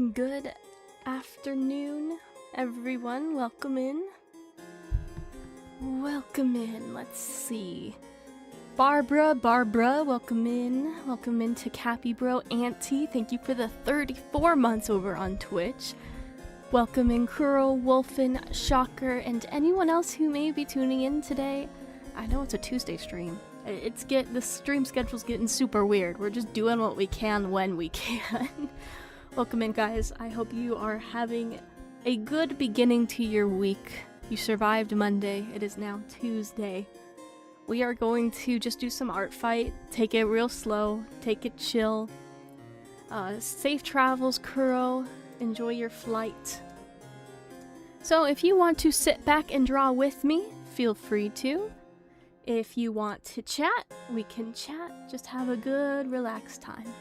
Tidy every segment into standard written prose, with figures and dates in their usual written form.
Good afternoon, everyone. Welcome in. Welcome in. Let's see. Barbara, welcome in. Welcome in to Cappy Bro Auntie. Thank you for the 34 months over on Twitch. Welcome in Kuro, Wolfen, Shocker, and anyone else who may be tuning in today. I know it's a Tuesday stream. The stream schedule's getting super weird. We're just doing what we can when we can. Welcome in, guys. I hope you are having a good beginning to your week. You survived Monday. It is now Tuesday. We are going to just do some art fight. Take it real slow. Take it chill. Safe travels, Kuro. Enjoy your flight. So if you want to sit back and draw with me, feel free to. If you want to chat, we can chat. Just have a good, relaxed time.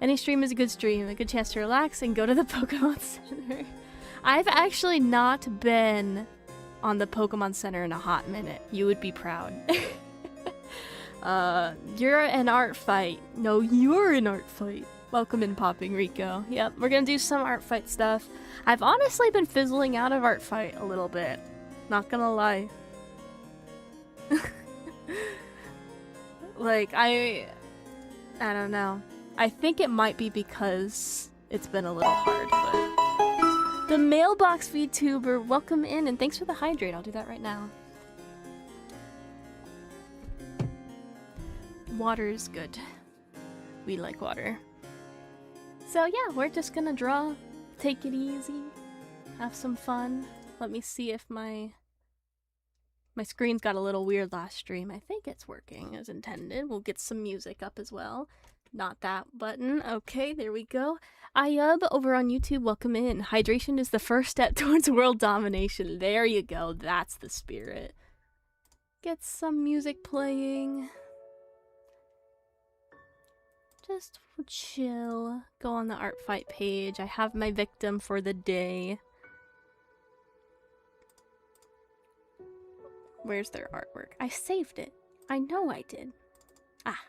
Any stream is a good stream, a good chance to relax and go to the Pokemon Center. I've actually not been on the Pokemon Center in a hot minute. You would be proud. You're an art fight. No, you're an art fight. Welcome in, Popping Rico. Yep, we're gonna do some art fight stuff. I've honestly been fizzling out of art fight a little bit. Not gonna lie. Like, I don't know. I think it might be because it's been a little hard, but... The Mailbox VTuber, welcome in, and thanks for the hydrate. I'll do that right now. Water is good. We like water. So yeah, we're just gonna draw, take it easy, have some fun. Let me see if my screen's got a little weird last stream. I think it's working as intended. We'll get some music up as well. Not that button. Okay, there we go. Ayub over on YouTube, welcome in. Hydration is the first step towards world domination. There you go. That's the spirit. Get some music playing. Just chill. Go on the art fight page. I have my victim for the day. Where's their artwork? I saved it. I know I did. Ah.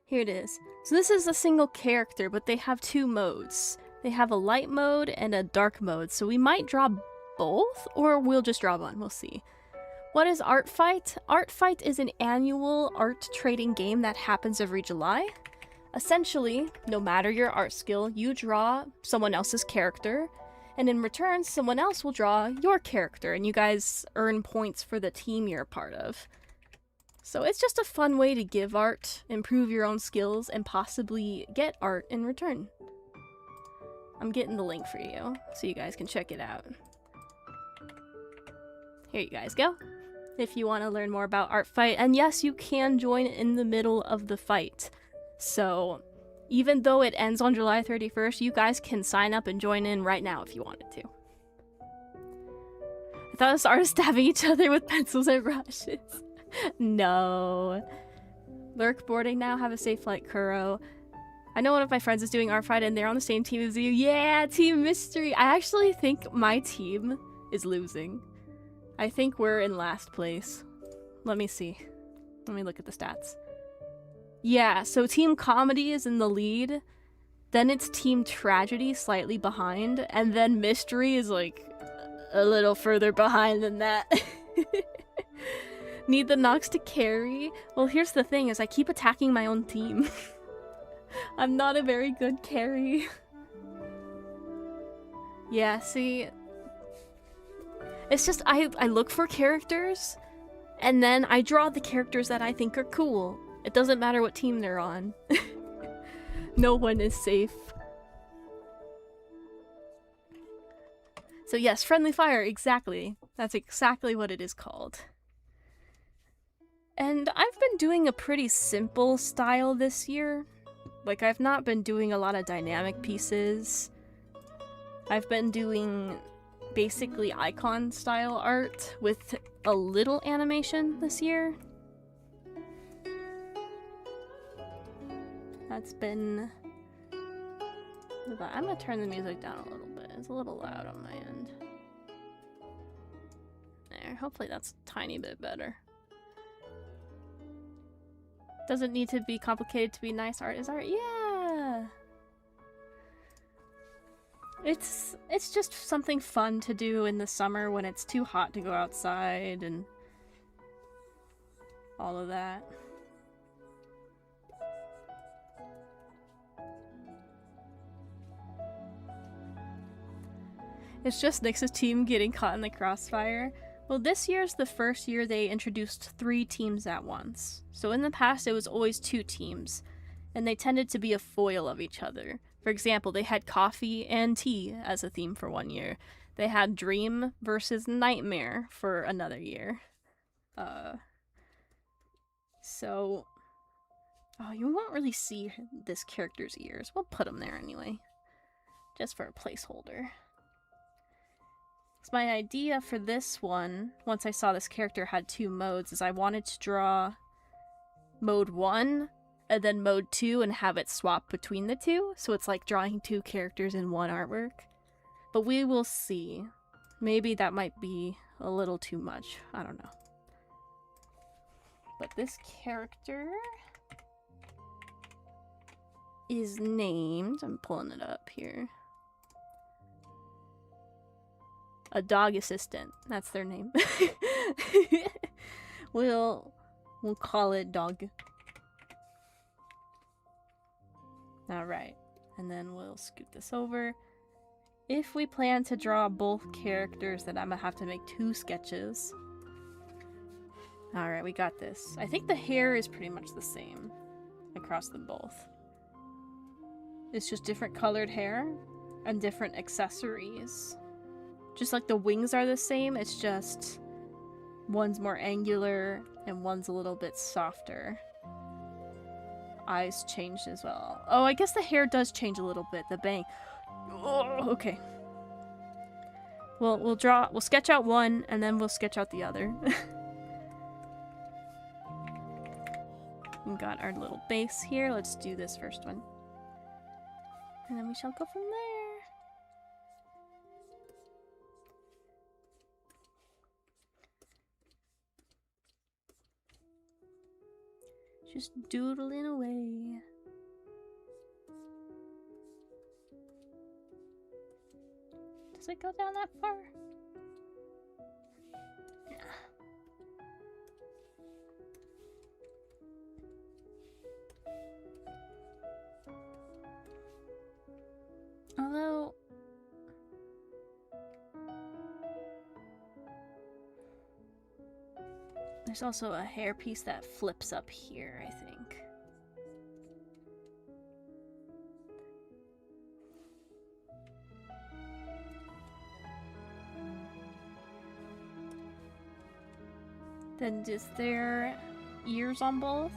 Here it is. So this is a single character, but they have two modes. They have a light mode and a dark mode, so we might draw both, or we'll just draw one. We'll see. What is Art Fight? Art Fight is an annual art trading game that happens every July. Essentially, no matter your art skill, you draw someone else's character, and in return, someone else will draw your character, and you guys earn points for the team you're a part of. So it's just a fun way to give art, improve your own skills, and possibly get art in return. I'm getting the link for you, so you guys can check it out. Here you guys go. If you want to learn more about Art Fight, and yes, you can join in the middle of the fight. So, even though it ends on July 31st, you guys can sign up and join in right now if you wanted to. I thought it was artists stabbing each other with pencils and brushes. No. Lurk boarding now. Have a safe flight, Kuro. I know one of my friends is doing art fight and they're on the same team as you. Yeah, Team Mystery. I actually think my team is losing. I think we're in last place. Let me see. Let me look at the stats. Yeah, so Team Comedy is in the lead. Then it's Team Tragedy slightly behind. And then Mystery is like a little further behind than that. Need the Nox to carry? Well, here's the thing, is I keep attacking my own team. I'm not a very good carry. Yeah, see... It's just, I look for characters, and then I draw the characters that I think are cool. It doesn't matter what team they're on. No one is safe. So yes, Friendly Fire, exactly. That's exactly what it is called. And I've been doing a pretty simple style this year. Like, I've not been doing a lot of dynamic pieces. I've been doing basically icon style art with a little animation this year. That's been... I'm gonna turn the music down a little bit. It's a little loud on my end. There, hopefully that's a tiny bit better. Doesn't need to be complicated to be nice. Art is art. Yeah! It's just something fun to do in the summer when it's too hot to go outside and all of that. It's just Nyx's team getting caught in the crossfire. Well, this year's the first year they introduced 3 teams at once. So in the past, it was always 2 teams, and they tended to be a foil of each other. For example, they had coffee and tea as a theme for one year. They had dream versus nightmare for another year. So... Oh, you won't really see this character's ears. We'll put them there anyway. Just for a placeholder. So my idea for this one, once I saw this character had 2 modes, is I wanted to draw mode 1 and then mode 2 and have it swap between the 2. So it's like drawing 2 characters in one artwork. But we will see. Maybe that might be a little too much. I don't know. But this character is named... I'm pulling it up here. A dog assistant. That's their name. We'll call it dog. Alright. And then we'll scoot this over. If we plan to draw both characters, then I'm gonna have to make 2 sketches. Alright, we got this. I think the hair is pretty much the same across them both. It's just different colored hair and different accessories. Just like the wings are the same, it's just one's more angular and one's a little bit softer. Eyes changed as well. Oh, I guess the hair does change a little bit, the bang. Oh, okay. We'll sketch out one and then we'll sketch out the other. We got our little base here. Let's do this first one. And then we shall go from there. Just doodling away. Does it go down that far? Yeah. Although... there's also a hairpiece that flips up here, I think. Then is there ears on both?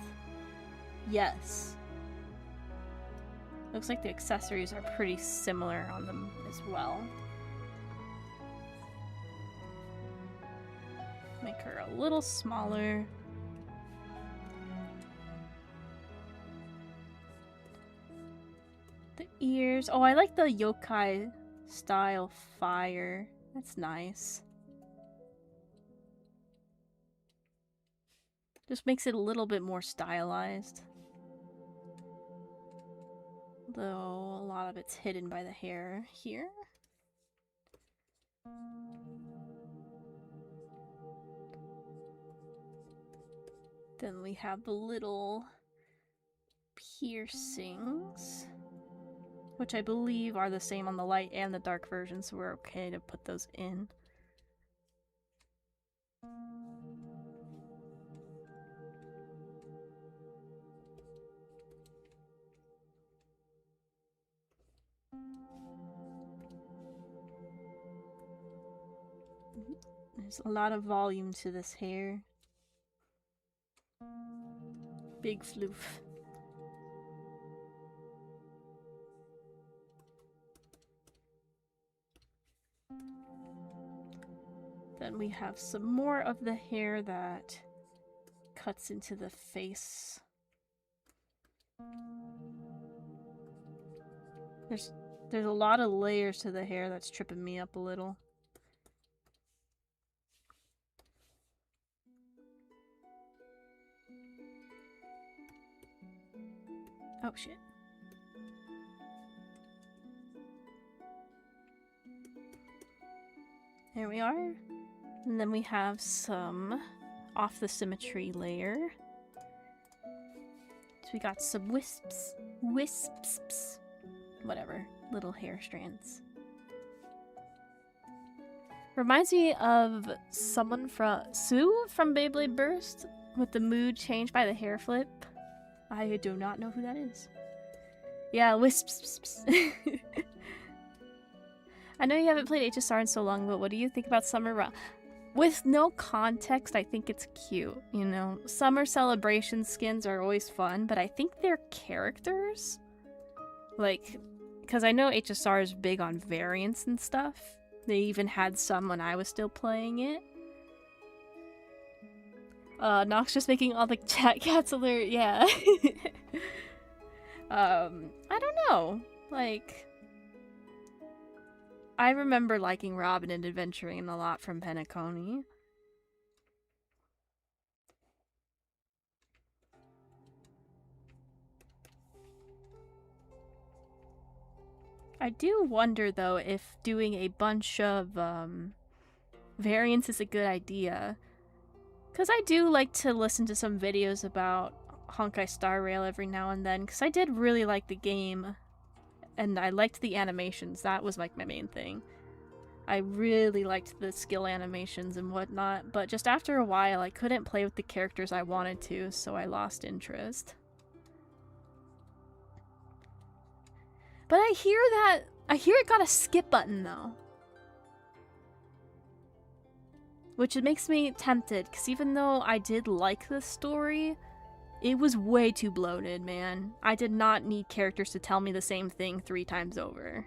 Yes. Looks like the accessories are pretty similar on them as well. Make her a little smaller. The ears. Oh, I like the yokai style fire. That's nice. Just makes it a little bit more stylized. Though a lot of it's hidden by the hair here. Then we have the little piercings, which I believe are the same on the light and the dark version, so we're okay to put those in. There's a lot of volume to this hair. Big floof. Then we have some more of the hair that cuts into the face. There's a lot of layers to the hair that's tripping me up a little. Oh shit. There we are. And then we have some off the symmetry layer. So we got some wisps. Wisps. Whatever. Little hair strands. Reminds me of someone from Sue from Beyblade Burst with the mood changed by the hair flip. I do not know who that is. Yeah, wisps. I know you haven't played HSR in so long, but what do you think about Summer Run? With no context, I think it's cute, you know? Summer celebration skins are always fun, but I think their characters, like, because I know HSR is big on variants and stuff. They even had some when I was still playing it. Nox just making all the chat cats alert, yeah. I don't know, like... I remember liking Robin and adventuring a lot from Penacony. I do wonder, though, if doing a bunch of variants is a good idea. Because I do like to listen to some videos about Honkai Star Rail every now and then, because I did really like the game. And I liked the animations. That was like my main thing. I really liked the skill animations and whatnot, but just after a while I couldn't play with the characters I wanted to, so I lost interest. But I hear it got a skip button though. Which it makes me tempted, because even though I did like the story, it was way too bloated, man. I did not need characters to tell me the same thing 3 times over.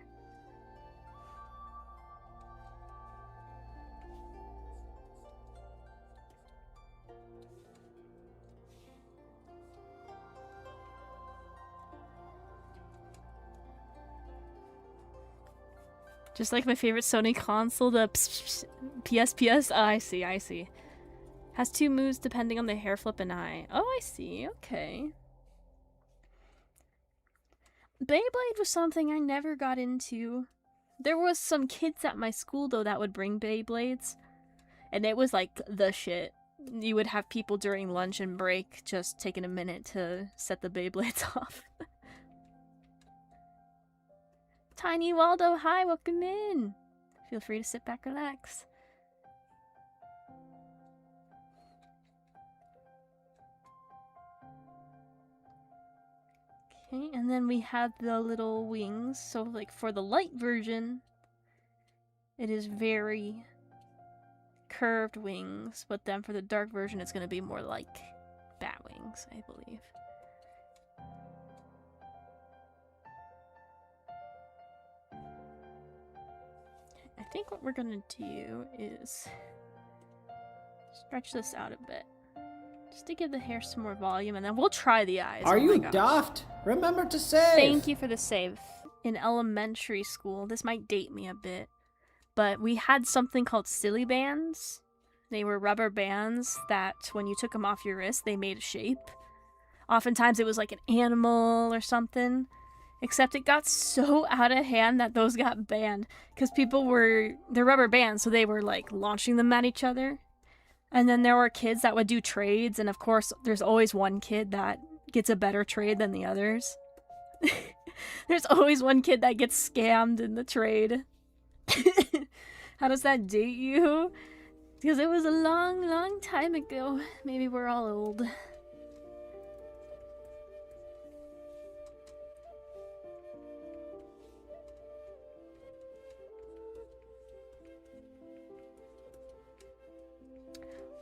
Just like my favorite Sony console, the PSPS. Oh, I see. Has 2 moves depending on the hair flip and eye. Oh, I see. Okay. Beyblade was something I never got into. There was some kids at my school, though, that would bring Beyblades. And it was like the shit. You would have people during lunch and break just taking a minute to set the Beyblades off. Tiny Waldo, hi, welcome in. Feel free to sit back, relax. Okay, and then we have the little wings. So, like, for the light version, it is very curved wings, but then for the dark version, it's going to be more like bat wings, I believe. I think what we're gonna do is stretch this out a bit, just to give the hair some more volume, and then we'll try the eyes. Are you daft? Remember to save! Thank you for the save. In elementary school, this might date me a bit, but we had something called silly bands. They were rubber bands that when you took them off your wrist, they made a shape. Oftentimes it was like an animal or something. Except it got so out of hand that those got banned. Because they're rubber bands, so they were like launching them at each other. And then there were kids that would do trades, and of course there's always one kid that gets a better trade than the others. There's always one kid that gets scammed in the trade. How does that date you? Because it was a long, long time ago. Maybe we're all old.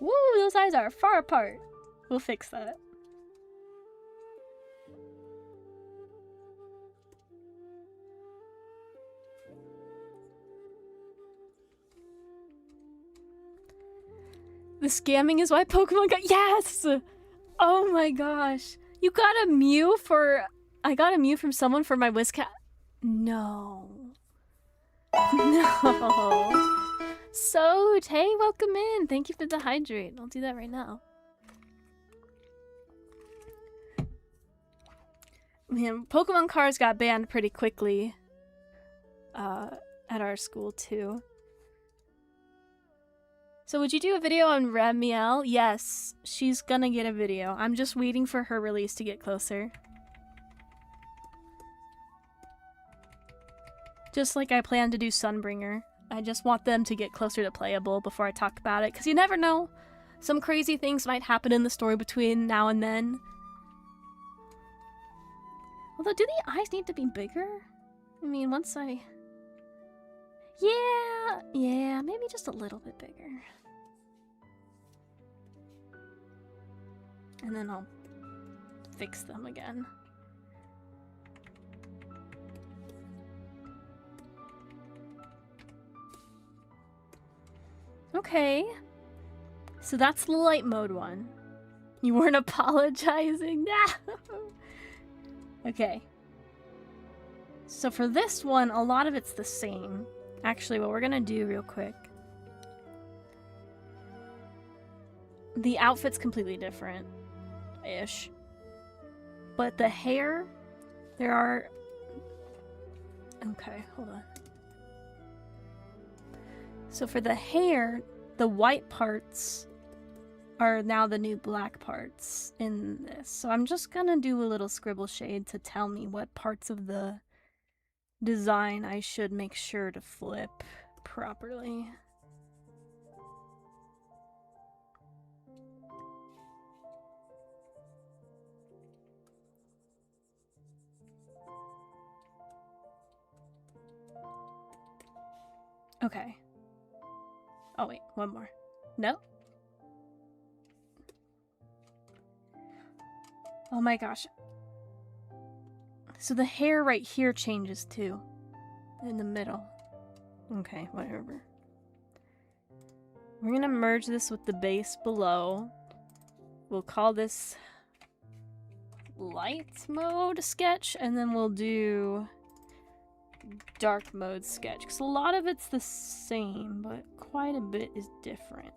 Woo, those eyes are far apart. We'll fix that. The scamming is why Pokemon got— Yes! Oh my gosh. You got a Mew for— I got a Mew from someone for my Wizcat. No. No. So, Tay, welcome in. Thank you for the hydrate. I'll do that right now. Man, Pokemon cards got banned pretty quickly at our school, too. So would you do a video on Ramiel? Yes, she's gonna get a video. I'm just waiting for her release to get closer. Just like I plan to do Sunbringer. I just want them to get closer to playable before I talk about it, because you never know. Some crazy things might happen in the story between now and then. Although, do the eyes need to be bigger? I mean, once I... Yeah, maybe just a little bit bigger. And then I'll fix them again. Okay. So that's the light mode one. You weren't apologizing? Okay. So for this one, a lot of it's the same. Actually, what we're gonna do real quick. The outfit's completely different-ish. But the hair, there are... Okay, hold on. So for the hair, the white parts are now the new black parts in this. So I'm just gonna do a little scribble shade to tell me what parts of the design I should make sure to flip properly. Okay. Oh wait, one more. No? Oh my gosh. So the hair right here changes too. In the middle. Okay, whatever. We're gonna merge this with the base below. We'll call this light mode sketch, and then we'll do dark mode sketch, because a lot of it's the same, but quite a bit is different.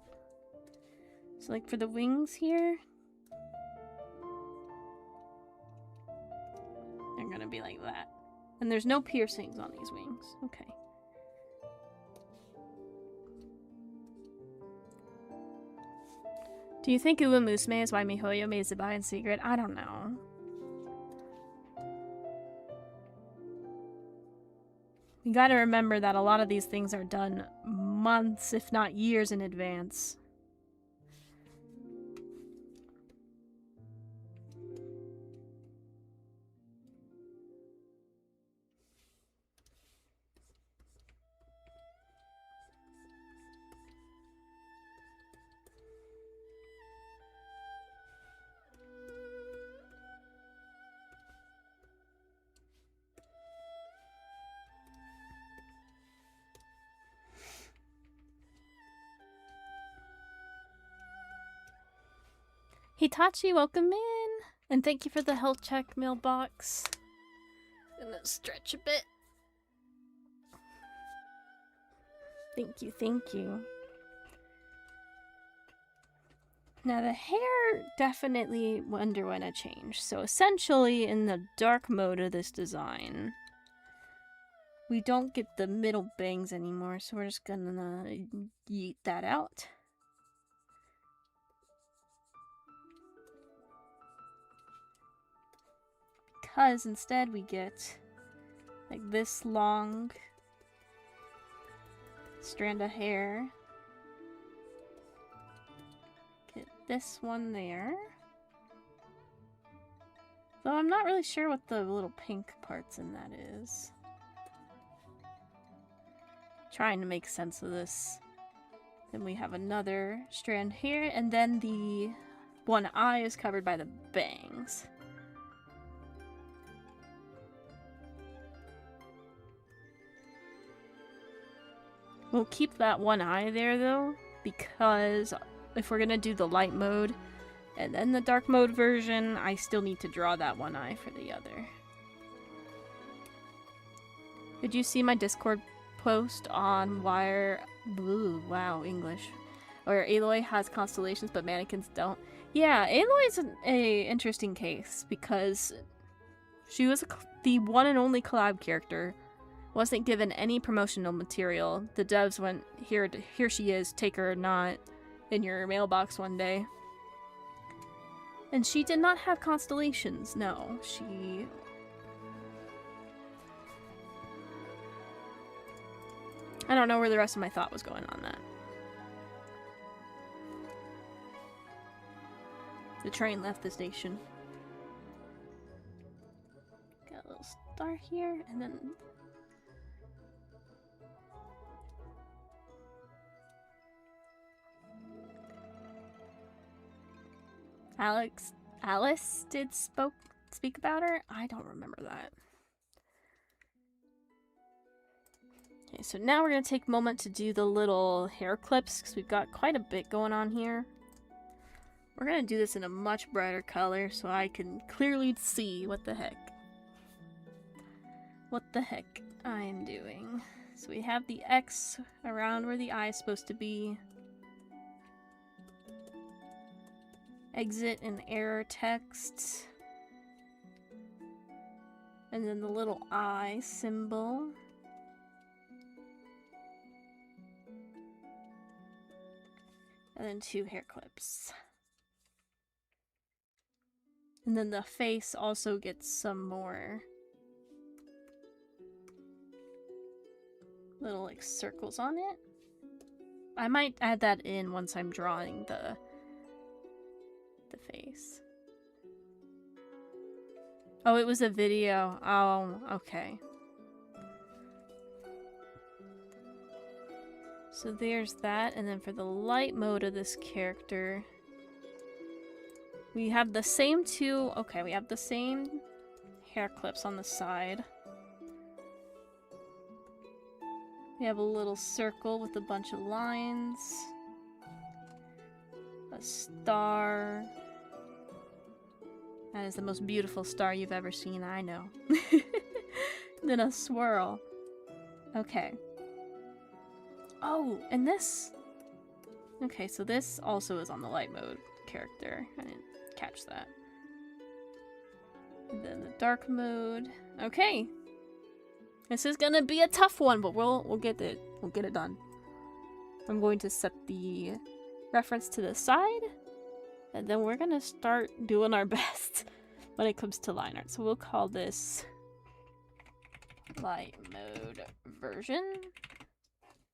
So like for the wings here, they're gonna be like that. And there's no piercings on these wings. Okay. Do you think Uwe Musume is why Mihoyo made Zabai in secret? I don't know. You gotta remember that a lot of these things are done months, if not years, in advance. Hitachi, welcome in! And thank you for the health check mailbox. Gonna stretch a bit. Thank you, thank you. Now the hair definitely underwent a change. So essentially in the dark mode of this design, we don't get the middle bangs anymore, so we're just gonna yeet that out. Because instead we get like this long strand of hair. Get this one there. Though I'm not really sure what the little pink parts in that is. Trying to make sense of this. Then we have another strand here, and then the one eye is covered by the bangs. We'll keep that one eye there though, because if we're gonna do the light mode and then the dark mode version, I still need to draw that one eye for the other. Did you see my Discord post on why... Ooh, wow, English. Where Aloy has constellations but mannequins don't? Yeah, Aloy's an interesting case because she was the one and only collab character. Wasn't given any promotional material. The devs went, here she is, take her or not, in your mailbox one day. And she did not have constellations, no. I don't know where the rest of my thought was going on that. The train left the station. Got a little star here, and then... Alice did speak about her? I don't remember that. Okay, so now we're going to take a moment to do the little hair clips, because we've got quite a bit going on here. We're going to do this in a much brighter color, so I can clearly see what the heck I'm doing. So we have the X around where the eye is supposed to be. Exit and error text. And then the little eye symbol. And then 2 hair clips. And then the face also gets some more little like circles on it. I might add that in once I'm drawing the face. Oh, it was a video. Oh, okay. So there's that, and then for the light mode of this character, we have the same 2, okay, we have the same hair clips on the side. We have a little circle with a bunch of lines. A star. That is the most beautiful star you've ever seen, I know. Then a swirl. Okay. Oh, and this... Okay, so this also is on the light mode character. I didn't catch that. And then the dark mode. Okay. This is gonna be a tough one, but we'll get it. We'll get it done. I'm going to set the reference to the side, and then we're gonna start doing our best when it comes to line art. So we'll call this light mode version.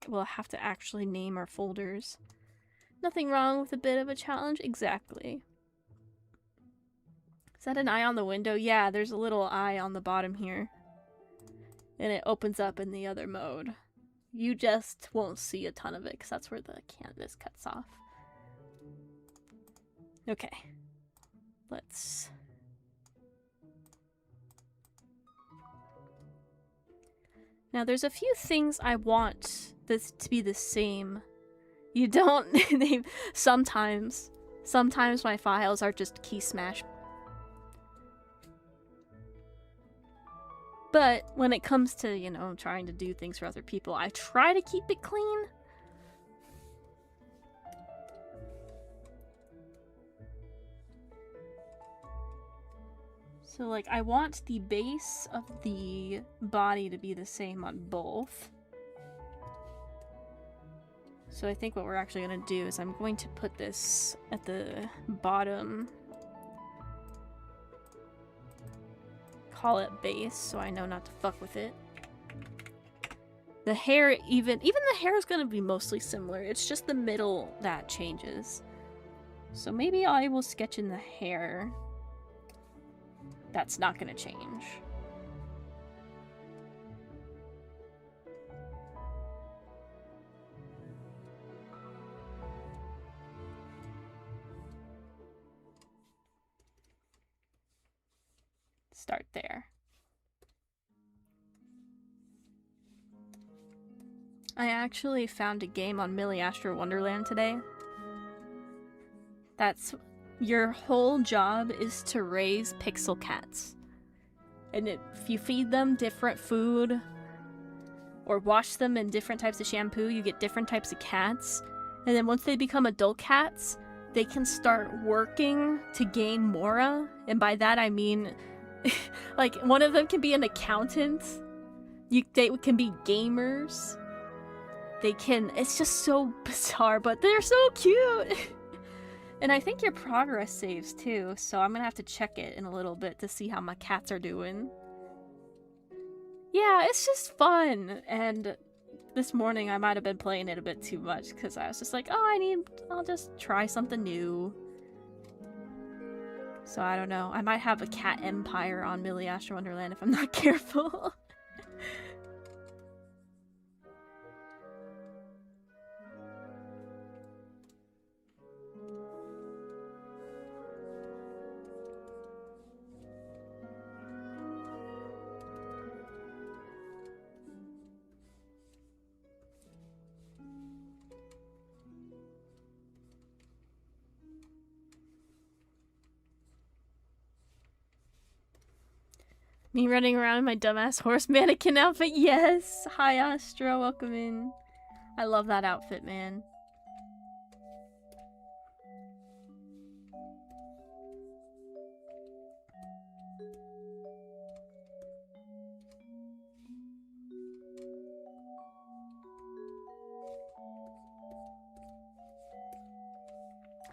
We'll have to actually name our folders. Nothing wrong with a bit of a challenge. Exactly. Is that an eye on the window? Yeah, there's a little eye on the bottom here. And it opens up in the other mode. You just won't see a ton of it because that's where the canvas cuts off. Okay. Let's... Now there's a few things I want this to be the same. You don't... Sometimes my files are just key smash. But when it comes to, you know, trying to do things for other people, I try to keep it clean. So, like, I want the base of the body to be the same on both. So I think what we're actually going to do is I'm going to put this at the bottom. Call it base, so I know not to fuck with it. The hair, even the hair is going to be mostly similar. It's just the middle that changes. So maybe I will sketch in the hair. That's not going to change. Start there. I actually found a game on Millie Astro Wonderland today. That's your whole job is to raise pixel cats. And if you feed them different food or wash them in different types of shampoo, you get different types of cats. And then once they become adult cats, they can start working to gain mora. And by that I mean like, one of them can be an accountant. They can be gamers. They can... It's just so bizarre, but they're so cute! And I think your progress saves too, so I'm gonna have to check it in a little bit to see how my cats are doing. Yeah, it's just fun, and this morning I might have been playing it a bit too much because I was just like, oh, I'll just try something new. So I don't know, I might have a cat empire on Millie Astro Wonderland if I'm not careful. Me running around in my dumbass horse mannequin outfit? Yes! Hi Astro, welcome in. I love that outfit, man.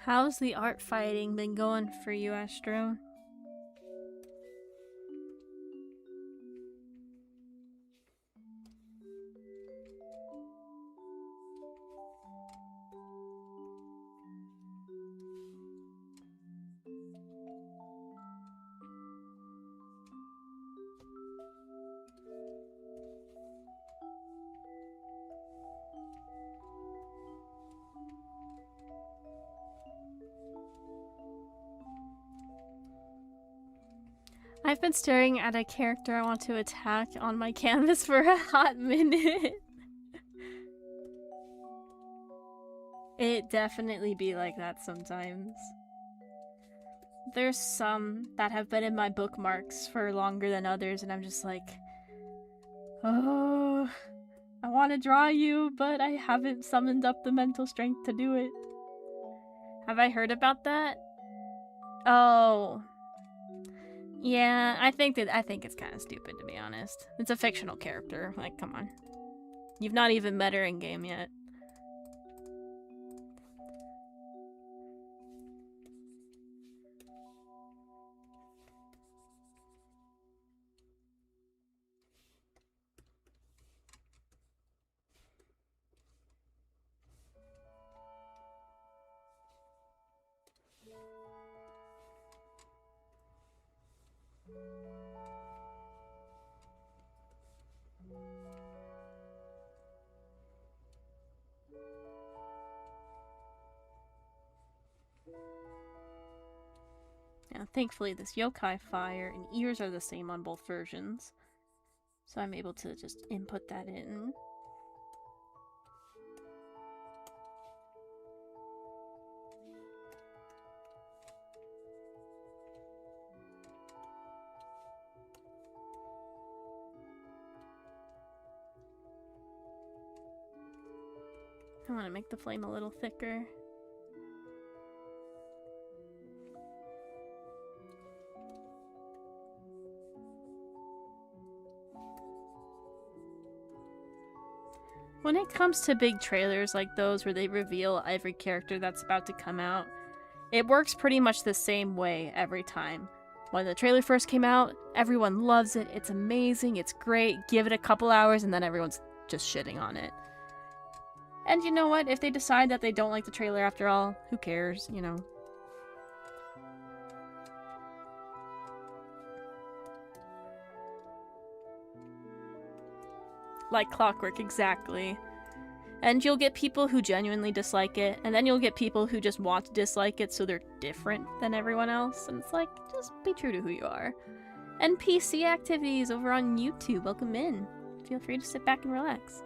How's the art fighting been going for you, Astro? I've been staring at a character I want to attack on my canvas for a hot minute. It definitely be like that sometimes. There's some that have been in my bookmarks for longer than others, and I'm just like, oh, I want to draw you, but I haven't summoned up the mental strength to do it. Have I heard about that? Oh. Yeah, I think it's kind of stupid, to be honest. It's a fictional character. Like, come on. You've not even met her in game yet. Now, thankfully, this yokai fire and ears are the same on both versions. So I'm able to just input that in. I want to make the flame a little thicker. When it comes to big trailers like those where they reveal every character that's about to come out, it works pretty much the same way every time. When the trailer first came out, everyone loves it, it's amazing, it's great, give it a couple hours and then everyone's just shitting on it. And you know what? If they decide that they don't like the trailer after all, who cares, you know? Like clockwork, exactly. And you'll get people who genuinely dislike it, and then you'll get people who just want to dislike it so they're different than everyone else, and it's like, just be true to who you are. And PC activities over on YouTube, welcome in. Feel free to sit back and relax.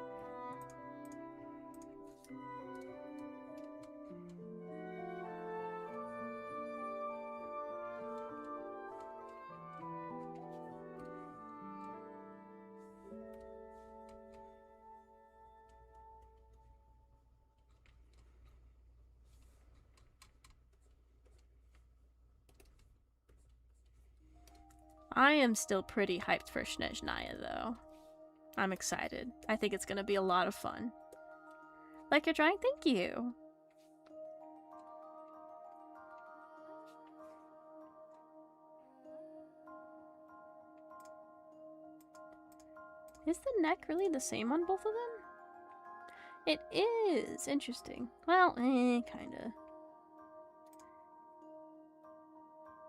I am still pretty hyped for Snezhnaya, though. I'm excited. I think it's gonna be a lot of fun. Like your drawing? Thank you. Is the neck really the same on both of them? It is! Interesting. Well, kinda.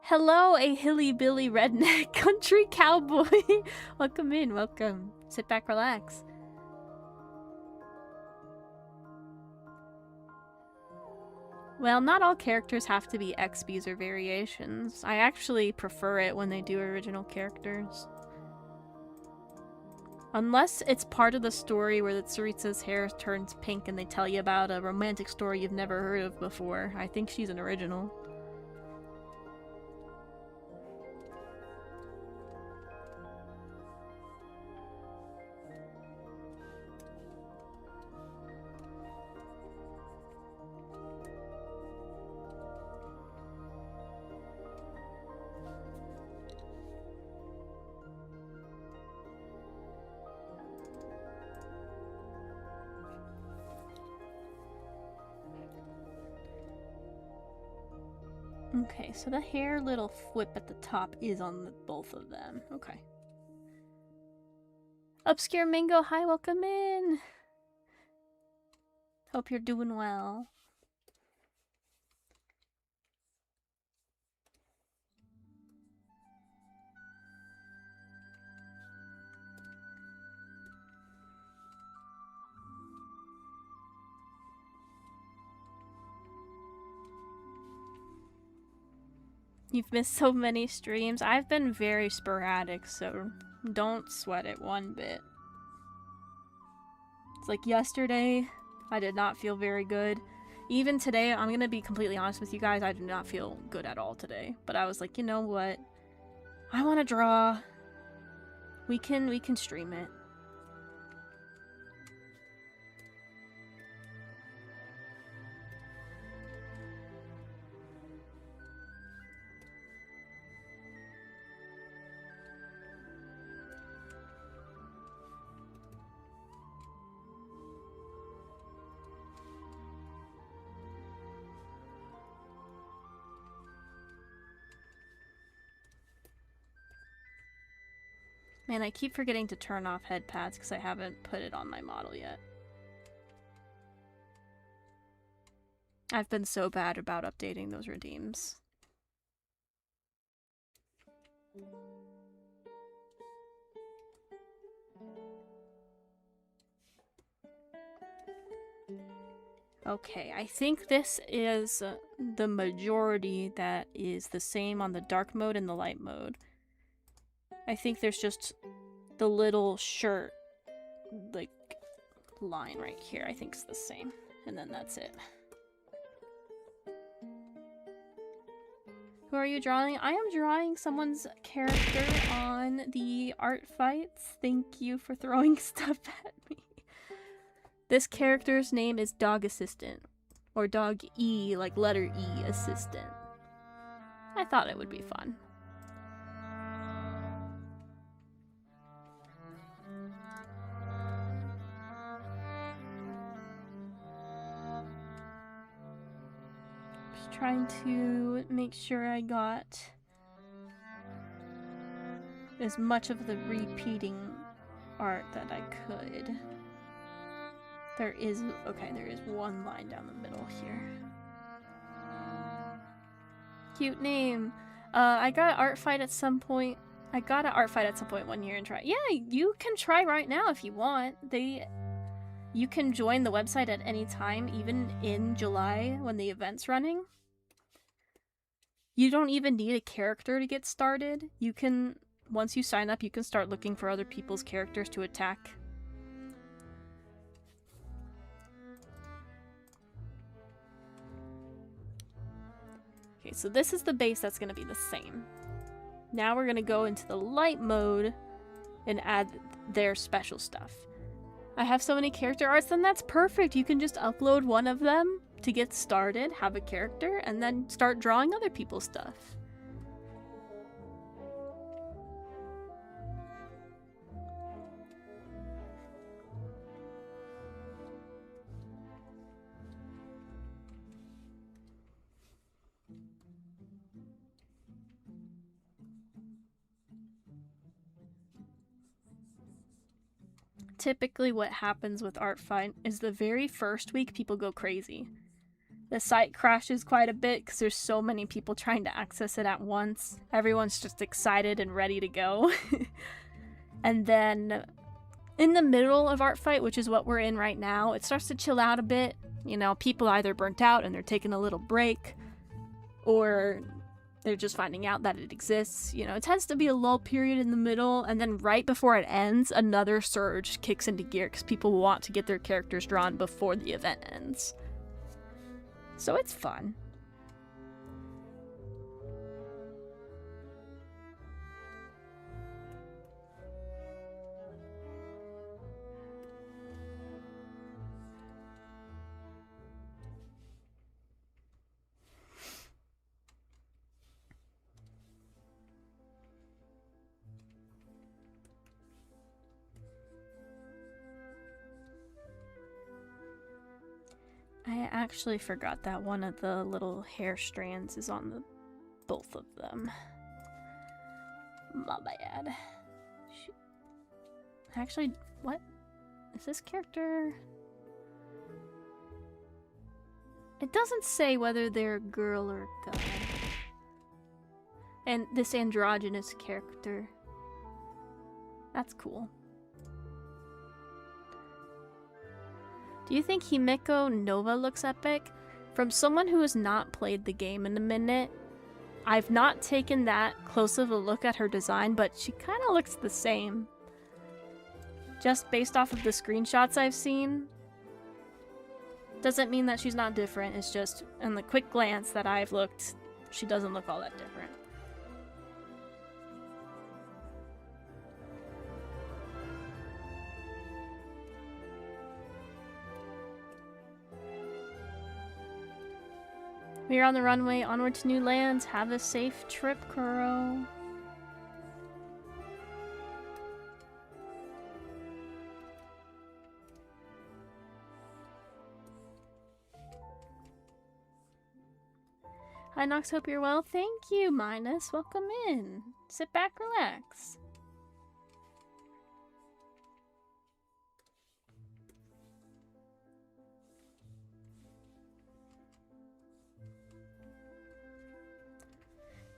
Hello, a hilly-billy redneck country cowboy! Welcome in, welcome. Sit back, relax. Well, not all characters have to be XBs or variations. I actually prefer it when they do original characters. Unless it's part of the story where the Tsaritsa's hair turns pink and they tell you about a romantic story you've never heard of before. I think she's an original. Okay, so the hair little whip at the top is on both of them. Okay. Obscure Mango, hi, welcome in. Hope you're doing well. You've missed so many streams. I've been very sporadic, so don't sweat it one bit. It's like yesterday, I did not feel very good. Even today, I'm gonna be completely honest with you guys, I did not feel good at all today. But I was like, you know what? I want to draw. We can stream it. Man, I keep forgetting to turn off head pads because I haven't put it on my model yet. I've been so bad about updating those redeems. Okay, I think this is the majority that is the same on the dark mode and the light mode. I think there's just the little shirt, like, line right here. I think it's the same. And then that's it. Who are you drawing? I am drawing someone's character on the art fights. Thank you for throwing stuff at me. This character's name is Dog Assistant. Or Dog E, like letter E Assistant. I thought it would be fun. Trying to make sure I got as much of the repeating art that I could. There is one line down the middle here. Cute name. I got art fight at some point. I got an art fight at some point one year and try. Yeah, you can try right now if you want. You can join the website at any time, even in July when the event's running. You don't even need a character to get started. You can, once you sign up, you can start looking for other people's characters to attack. Okay, so this is the base that's going to be the same. Now we're going to go into the light mode and add their special stuff. I have so many character arts, then that's perfect. You can just upload one of them to get started, have a character, and then start drawing other people's stuff. typically what happens with Art Fight is the very first week people go crazy. The site crashes quite a bit because there's so many people trying to access it at once. Everyone's just excited and ready to go. And then in the middle of Art Fight, which is what we're in right now, it starts to chill out a bit. You know, people either burnt out and they're taking a little break, or they're just finding out that it exists. You know, it tends to be a lull period in the middle, and then right before it ends, another surge kicks into gear because people want to get their characters drawn before the event ends. So it's fun. I actually forgot that one of the little hair strands is on the both of them. My bad. Shoot. Actually, what? Is this character... It doesn't say whether they're a girl or a guy. And this androgynous character. That's cool. Do you think Himeko Nova looks epic? From someone who has not played the game in a minute, I've not taken that close of a look at her design, but she kind of looks the same. Just based off of the screenshots I've seen. Doesn't mean that she's not different, it's just, in the quick glance that I've looked, she doesn't look all that different. We are on the runway, onward to new lands. Have a safe trip, Kuro. Hi Nox, hope you're well. Thank you, Minus. Welcome in. Sit back, relax.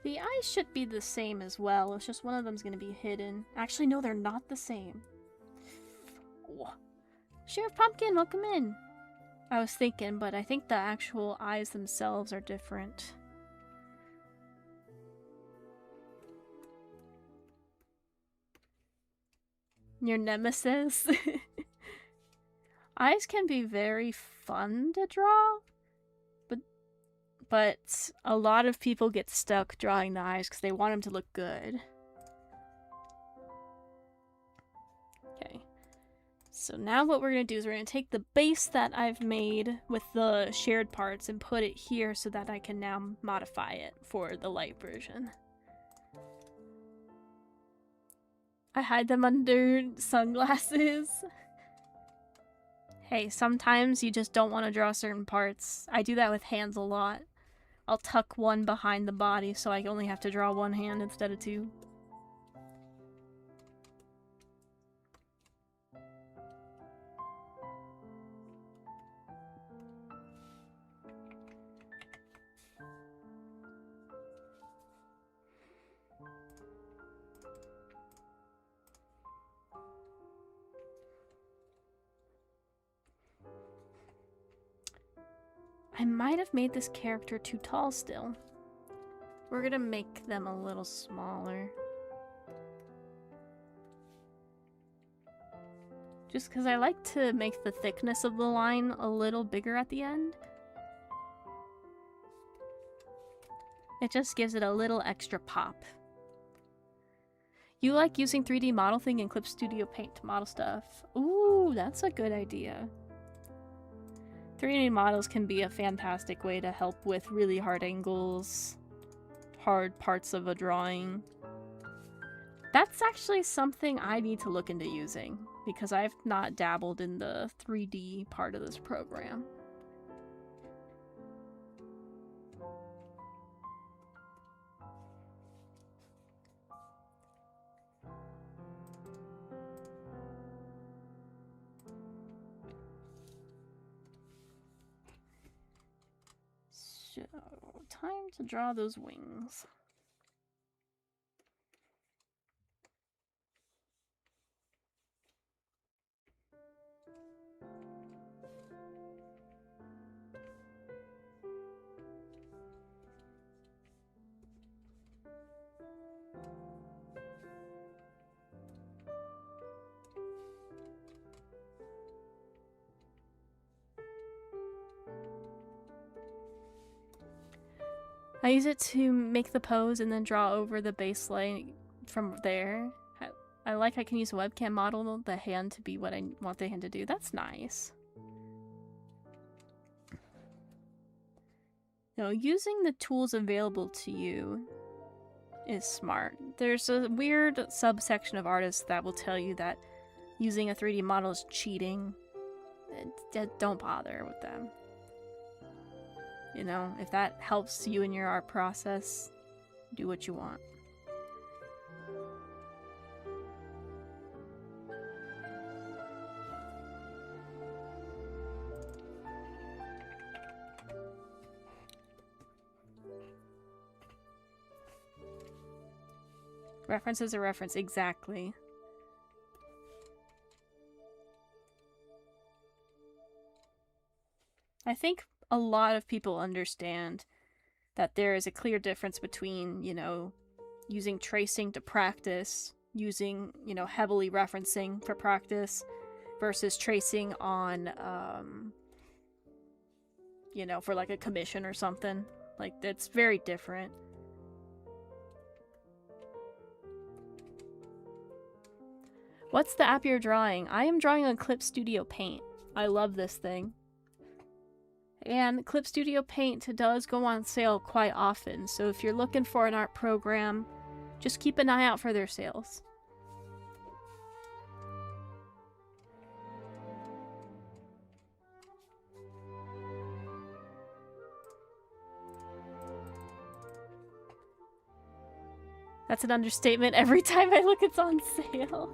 The eyes should be the same as well, it's just one of them's gonna be hidden. Actually, no, they're not the same. Sheriff Pumpkin, welcome in. I was thinking, but I think the actual eyes themselves are different. Your nemesis? Eyes can be very fun to draw. But a lot of people get stuck drawing the eyes because they want them to look good. Okay. So now what we're going to do is we're going to take the base that I've made with the shared parts and put it here so that I can now modify it for the light version. I hide them under sunglasses. Hey, sometimes you just don't want to draw certain parts. I do that with hands a lot. I'll tuck one behind the body so I only have to draw one hand instead of two. I might have made this character too tall still. We're gonna make them a little smaller. Just because I like to make the thickness of the line a little bigger at the end. It just gives it a little extra pop. You like using 3D model thing in Clip Studio Paint to model stuff? Ooh, that's a good idea. 3D models can be a fantastic way to help with really hard angles, hard parts of a drawing. That's actually something I need to look into using, because I've not dabbled in the 3D part of this program. time to draw those wings. I use it to make the pose and then draw over the baseline from there. I like I can use a webcam model the hand to be what I want the hand to do. That's nice. No, using the tools available to you is smart. There's a weird subsection of artists that will tell you that using a 3D model is cheating. Don't bother with them. You know, if that helps you in your art process, do what you want. Reference is a reference, exactly. I think a lot of people understand that there is a clear difference between, you know, using tracing to practice, using, you know, heavily referencing for practice, versus tracing on, you know, for like a commission or something. Like, that's very different. What's the app you're drawing? I am drawing on Clip Studio Paint. I love this thing. And Clip Studio Paint does go on sale quite often, so if you're looking for an art program, just keep an eye out for their sales. That's an understatement. Every time I look, it's on sale.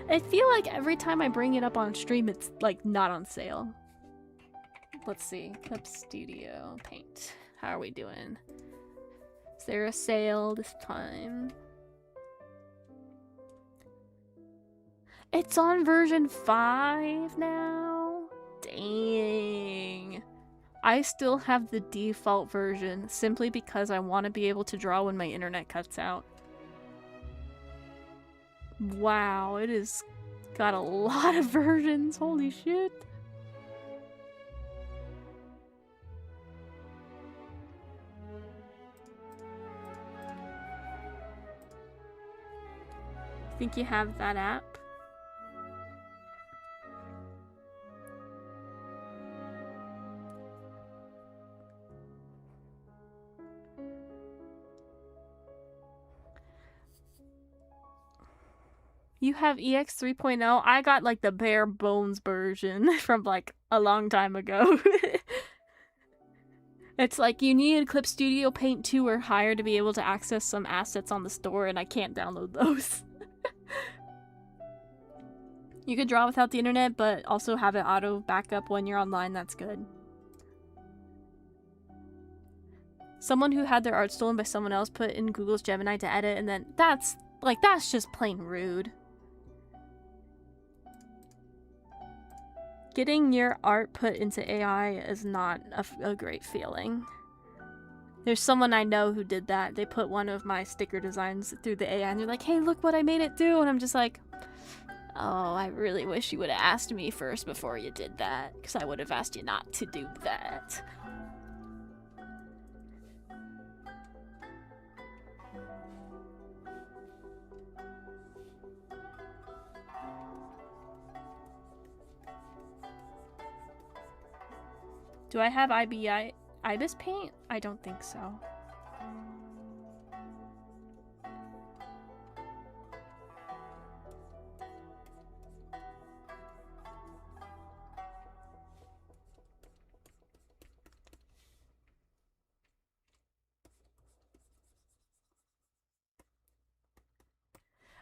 I feel like every time I bring it up on stream, it's like not on sale. Let's see. Clip Studio Paint. How are we doing? Is there a sale this time? It's on version 5 now? Dang. I still have the default version simply because I want to be able to draw when my internet cuts out. Wow, it has got a lot of versions. Holy shit. Think you have that app? You have EX 3.0? I got like the bare bones version from like a long time ago. It's like you need Clip Studio Paint 2 or higher to be able to access some assets on the store, and I can't download those. You could draw without the internet, but also have it auto backup when you're online. That's good. Someone who had their art stolen by someone else put in Google's Gemini to edit, and then that's just plain rude. Getting your art put into AI is not a great feeling. There's someone I know who did that. They put one of my sticker designs through the AI and they're like, hey, look what I made it do. And I'm just like, oh, I really wish you would have asked me first before you did that, because I would have asked you not to do that. Do I have IBIS paint? I don't think so.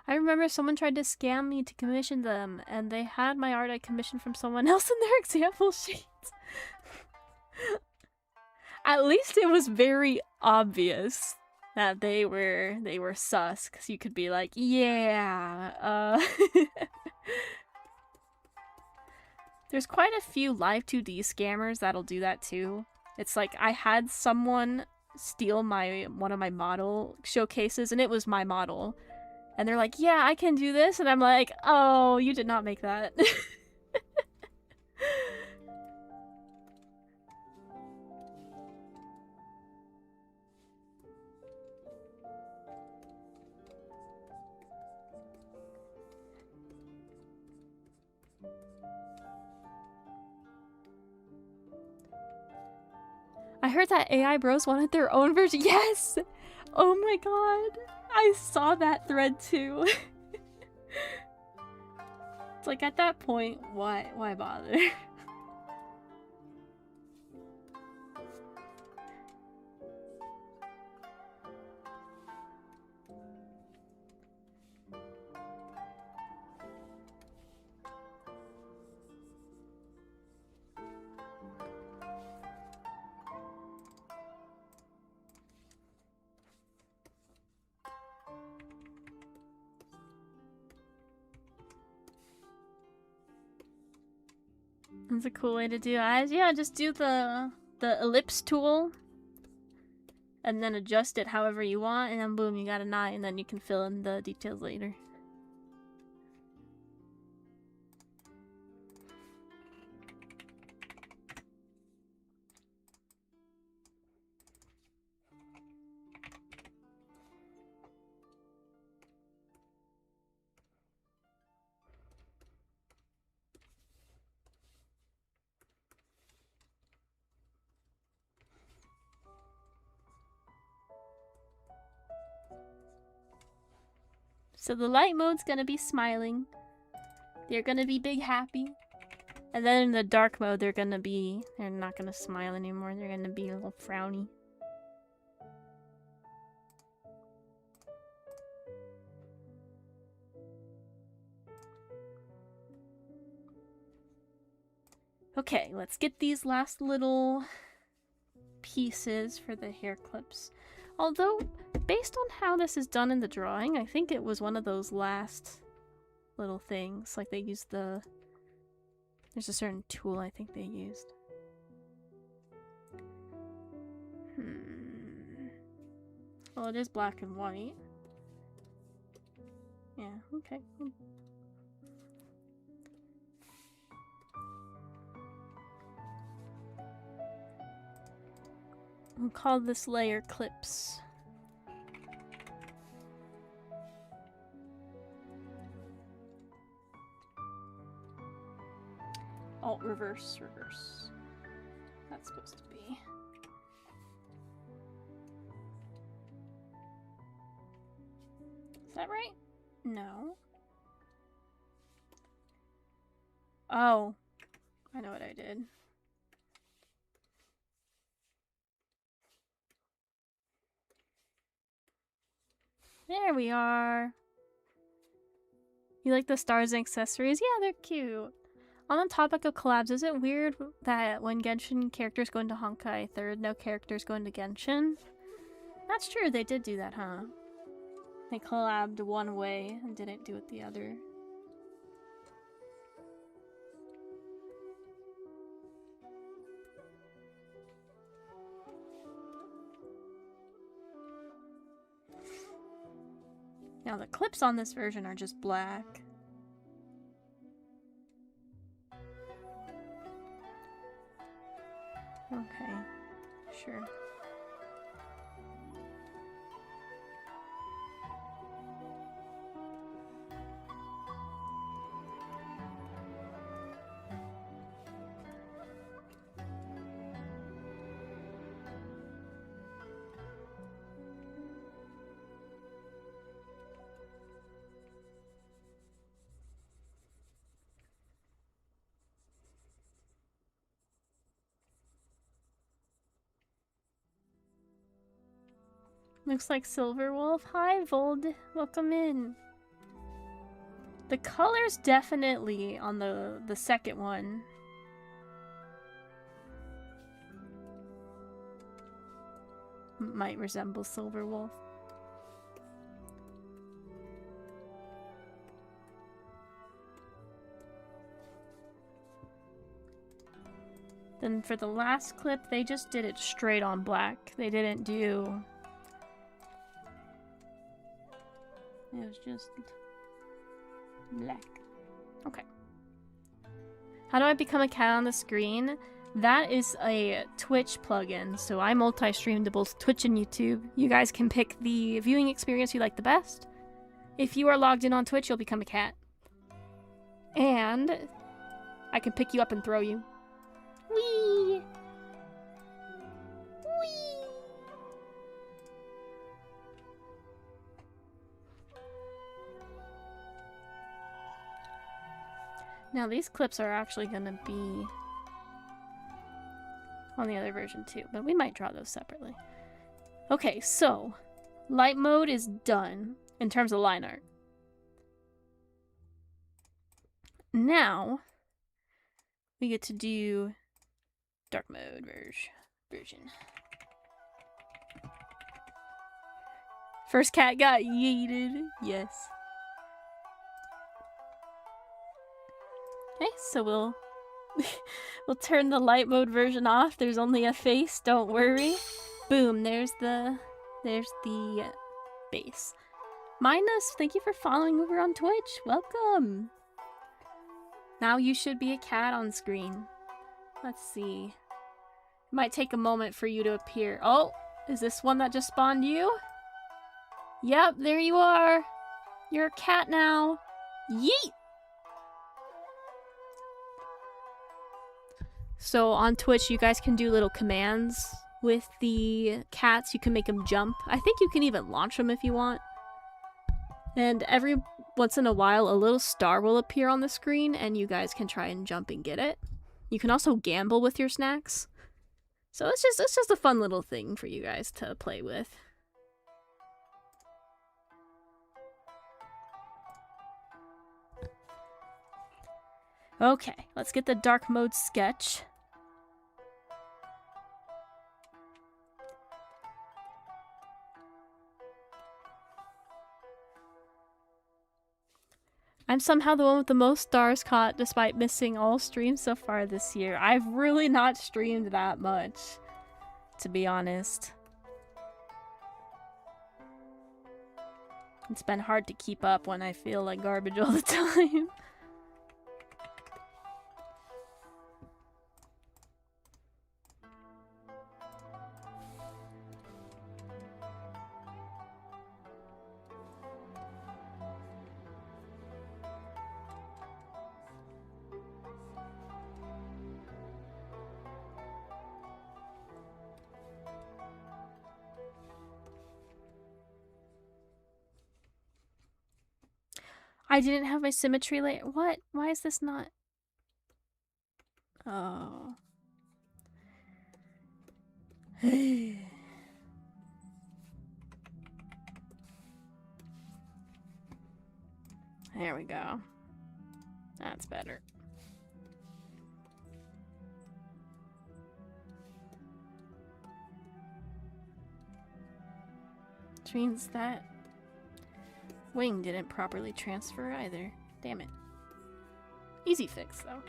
I remember someone tried to scam me to commission them, and they had my art I commissioned from someone else in their example sheets. At least it was very obvious that they were sus, because you could be like, yeah, There's quite a few live 2D scammers that'll do that too. It's like, I had someone steal one of my model showcases, and it was my model. And they're like, yeah, I can do this, and I'm like, oh, you did not make that. I heard that AI bros wanted their own version. Yes! Oh my god. I saw that thread too. It's like, at that point, why bother? That's a cool way to do eyes. Yeah, just do the ellipse tool and then adjust it however you want, and then boom, you got an eye, and then you can fill in the details later. So the light mode's gonna be smiling. They're gonna be big happy. And then in the dark mode, they're not gonna smile anymore. They're gonna be a little frowny. Okay, let's get these last little pieces for the hair clips. Although, based on how this is done in the drawing, I think it was one of those last little things. Like, they used there's a certain tool I think they used. Well, it is black and white. Yeah, okay. We'll call this layer clips. Oh, reverse. That's supposed to be. Is that right? No. Oh. I know what I did. There we are. You like the stars and accessories? Yeah, they're cute. On the topic of collabs, is it weird that when Genshin characters go into Honkai 3rd, no characters go into Genshin? That's true, they did do that, huh? They collabed one way and didn't do it the other. Now the clips on this version are just black. Okay, sure. Looks like Silver Wolf. Hi, Vold. Welcome in. The color's definitely on the second one. might resemble Silver Wolf. Then for the last clip, they just did it straight on black. They didn't do... It was just black. Okay. How do I become a cat on the screen? That is a Twitch plugin, so I multi-stream to both Twitch and YouTube. You guys can pick the viewing experience you like the best. If you are logged in on Twitch, you'll become a cat. And I can pick you up and throw you. Whee! Whee! Now these clips are actually going to be on the other version too, but we might draw those separately. Okay, so light mode is done in terms of line art. Now we get to do dark mode version. First cat got yeeted. Yes. Okay, so we'll turn the light mode version off. There's only a face, don't worry. Boom, there's the base. Minus, thank you for following over on Twitch. Welcome. Now you should be a cat on screen. Let's see. It might take a moment for you to appear. Oh, is this one that just spawned you? Yep, there you are. You're a cat now. Yeet! So on Twitch, you guys can do little commands with the cats. You can make them jump. I think you can even launch them if you want. And every once in a while, a little star will appear on the screen, and you guys can try and jump and get it. You can also gamble with your snacks. So it's just a fun little thing for you guys to play with. Okay, let's get the dark mode sketch. I'm somehow the one with the most stars caught despite missing all streams so far this year. I've really not streamed that much, to be honest. It's been hard to keep up when I feel like garbage all the time. I didn't have my symmetry layer. What? Why is this not? Oh. There we go. That's better. Which means that wing didn't properly transfer either. Damn it. Easy fix, though.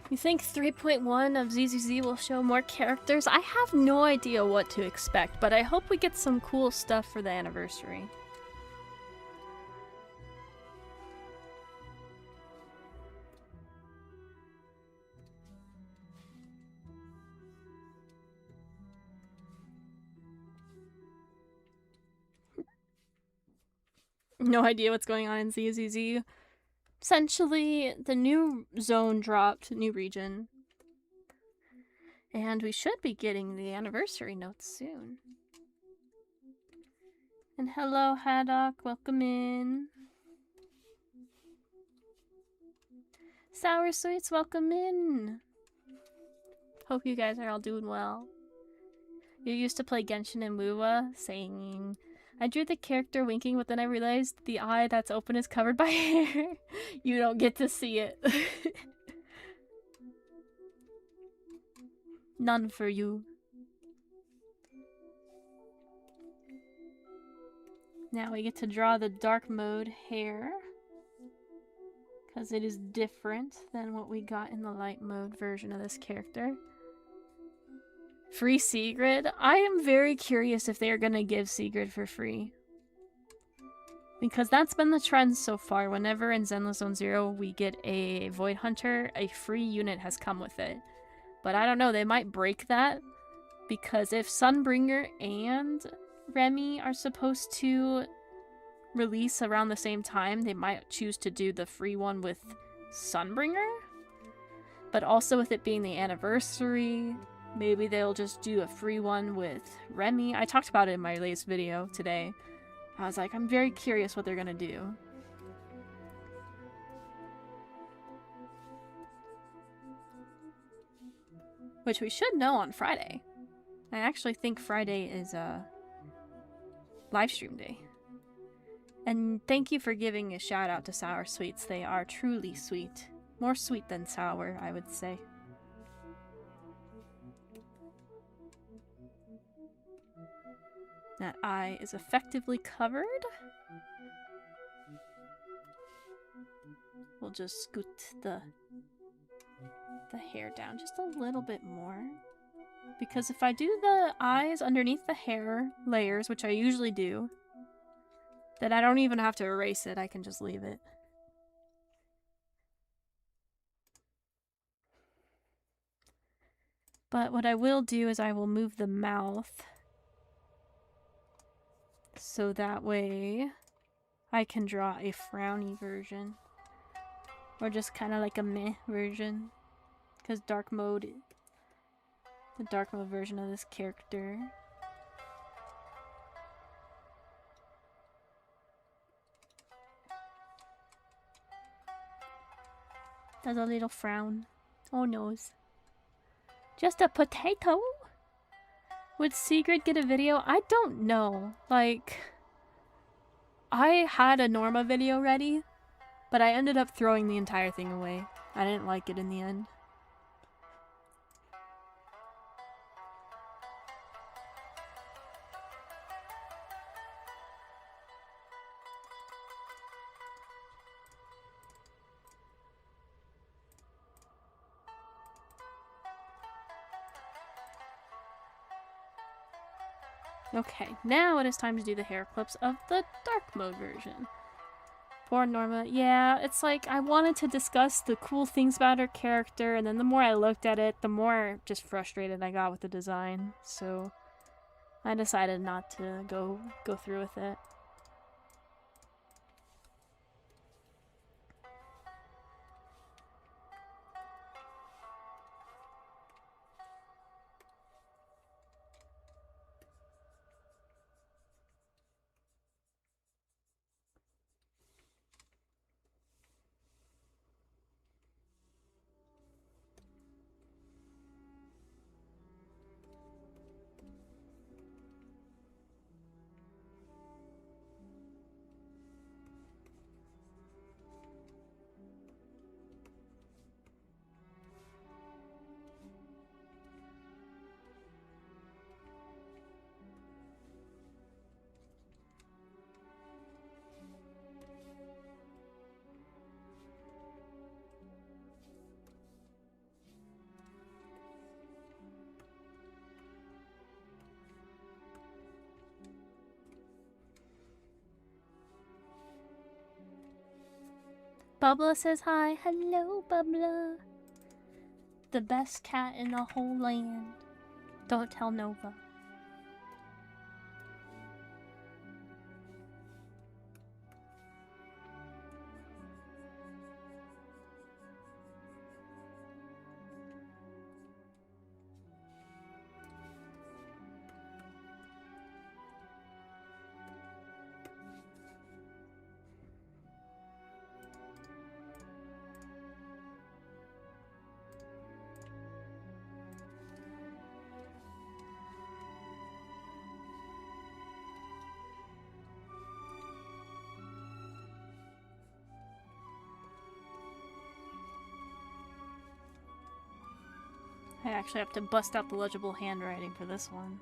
You think 3.1 of ZZZ will show more characters? I have no idea what to expect, but I hope we get some cool stuff for the anniversary. No idea what's going on in ZZZ. Essentially, the new zone dropped, new region. And we should be getting the anniversary notes soon. And hello, Haddock, welcome in. Sour Sweets, welcome in. Hope you guys are all doing well. You used to play Genshin and Wuwa, saying I drew the character winking, but then I realized the eye that's open is covered by hair. You don't get to see it. None for you. Now we get to draw the dark mode hair, because it is different than what we got in the light mode version of this character. Free Sigrid? I am very curious if they are going to give Sigrid for free. Because that's been the trend so far. Whenever in Zenless Zone Zero we get a Void Hunter, a free unit has come with it. But I don't know, they might break that. Because if Sunbringer and Remy are supposed to release around the same time, they might choose to do the free one with Sunbringer. But also with it being the anniversary, maybe they'll just do a free one with Remy. I talked about it in my latest video today. I was like, I'm very curious what they're gonna do. Which we should know on Friday. I actually think Friday is a live stream day. And thank you for giving a shout out to Sour Sweets. They are truly sweet. More sweet than sour, I would say. That eye is effectively covered. We'll just scoot the hair down just a little bit more. Because if I do the eyes underneath the hair layers, which I usually do, then I don't even have to erase it, I can just leave it. But what I will do is I will move the mouth so that way I can draw a frowny version. Or just kind of like a meh version. Because dark mode, the dark mode version of this character. Does a little frown. Oh noes. Just a potato? Would Sigrid get a video? I don't know. Like, I had a Norma video ready, but I ended up throwing the entire thing away. I didn't like it in the end. Okay, now it is time to do the hair clips of the dark mode version. Poor Norma. Yeah, it's like I wanted to discuss the cool things about her character, and then the more I looked at it, the more just frustrated I got with the design. So I decided not to go through with it. Bubba says hi. Hello, Bubba. The best cat in the whole land. Don't tell Nova. I actually have to bust out the legible handwriting for this one.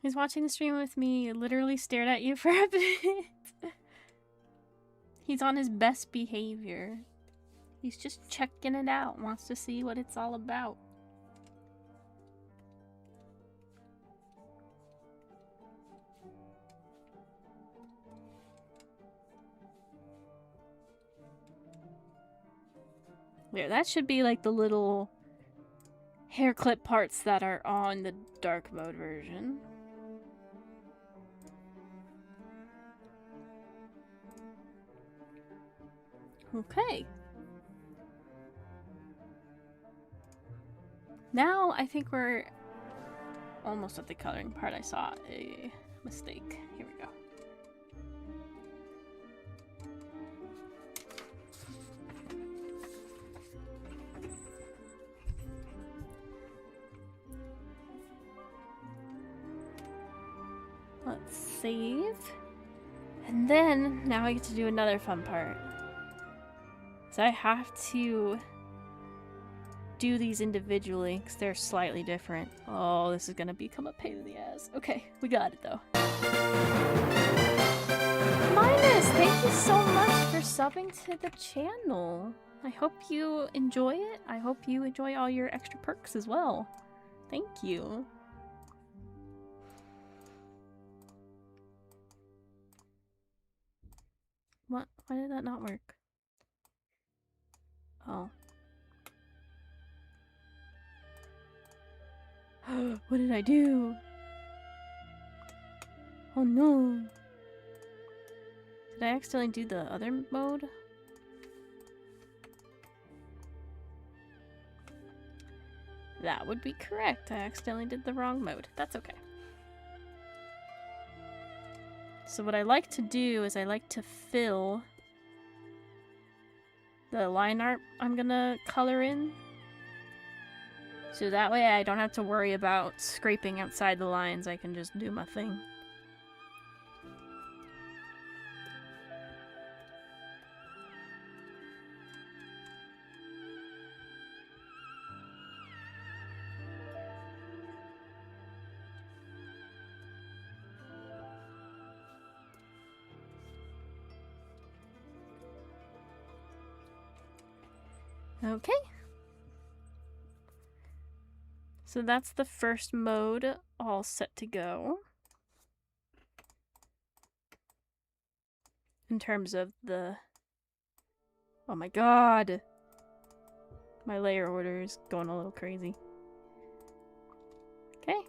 He's watching the stream with me, literally stared at you for a bit. He's on his best behavior. He's just checking it out, wants to see what it's all about. There, that should be like the little hair clip parts that are on the dark mode version. Okay. Now I think we're almost at the coloring part. I saw a mistake. Here we go. Let's save. And then now I get to do another fun part. So I have to do these individually because they're slightly different. Oh, this is gonna become a pain in the ass. Okay, we got it though. Minus, thank you so much for subbing to the channel. I hope you enjoy it. I hope you enjoy all your extra perks as well. Thank you. What? Why did that not work? Oh. What did I do? Oh no. Did I accidentally do the other mode? That would be correct. I accidentally did the wrong mode. That's okay. So what I like to do is I like to fill the line art I'm gonna color in. So that way I don't have to worry about scraping outside the lines. I can just do my thing. Okay. So that's the first mode all set to go. In terms of the... Oh my god! My layer order is going a little crazy. Okay.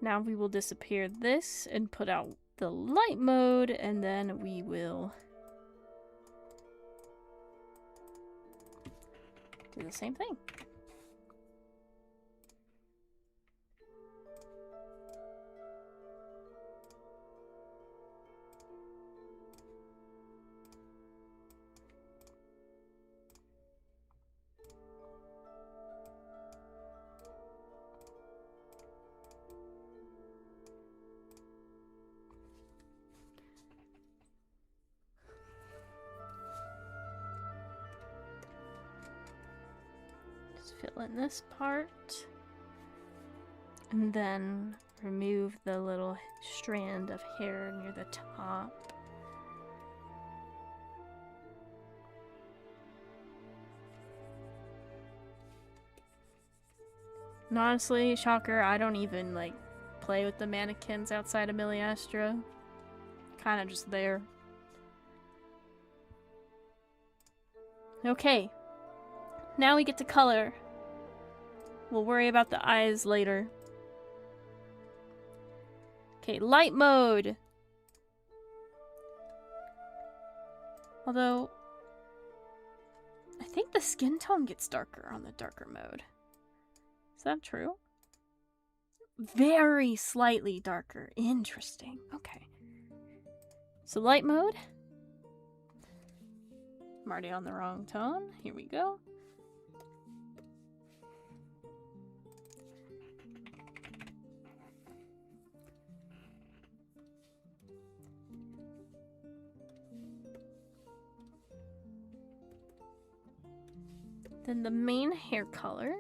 Now we will disappear this and put out the light mode, and then we will do the same thing. Fill in this part, and then remove the little strand of hair near the top. And honestly, shocker, I don't even like play with the mannequins outside of Miliastra. Kind of just there. Okay, now we get to color. We'll worry about the eyes later. Okay, light mode. Although, I think the skin tone gets darker on the darker mode. Is that true? Very slightly darker. Interesting. Okay. So light mode. I'm already on the wrong tone. Here we go. Then the main hair color.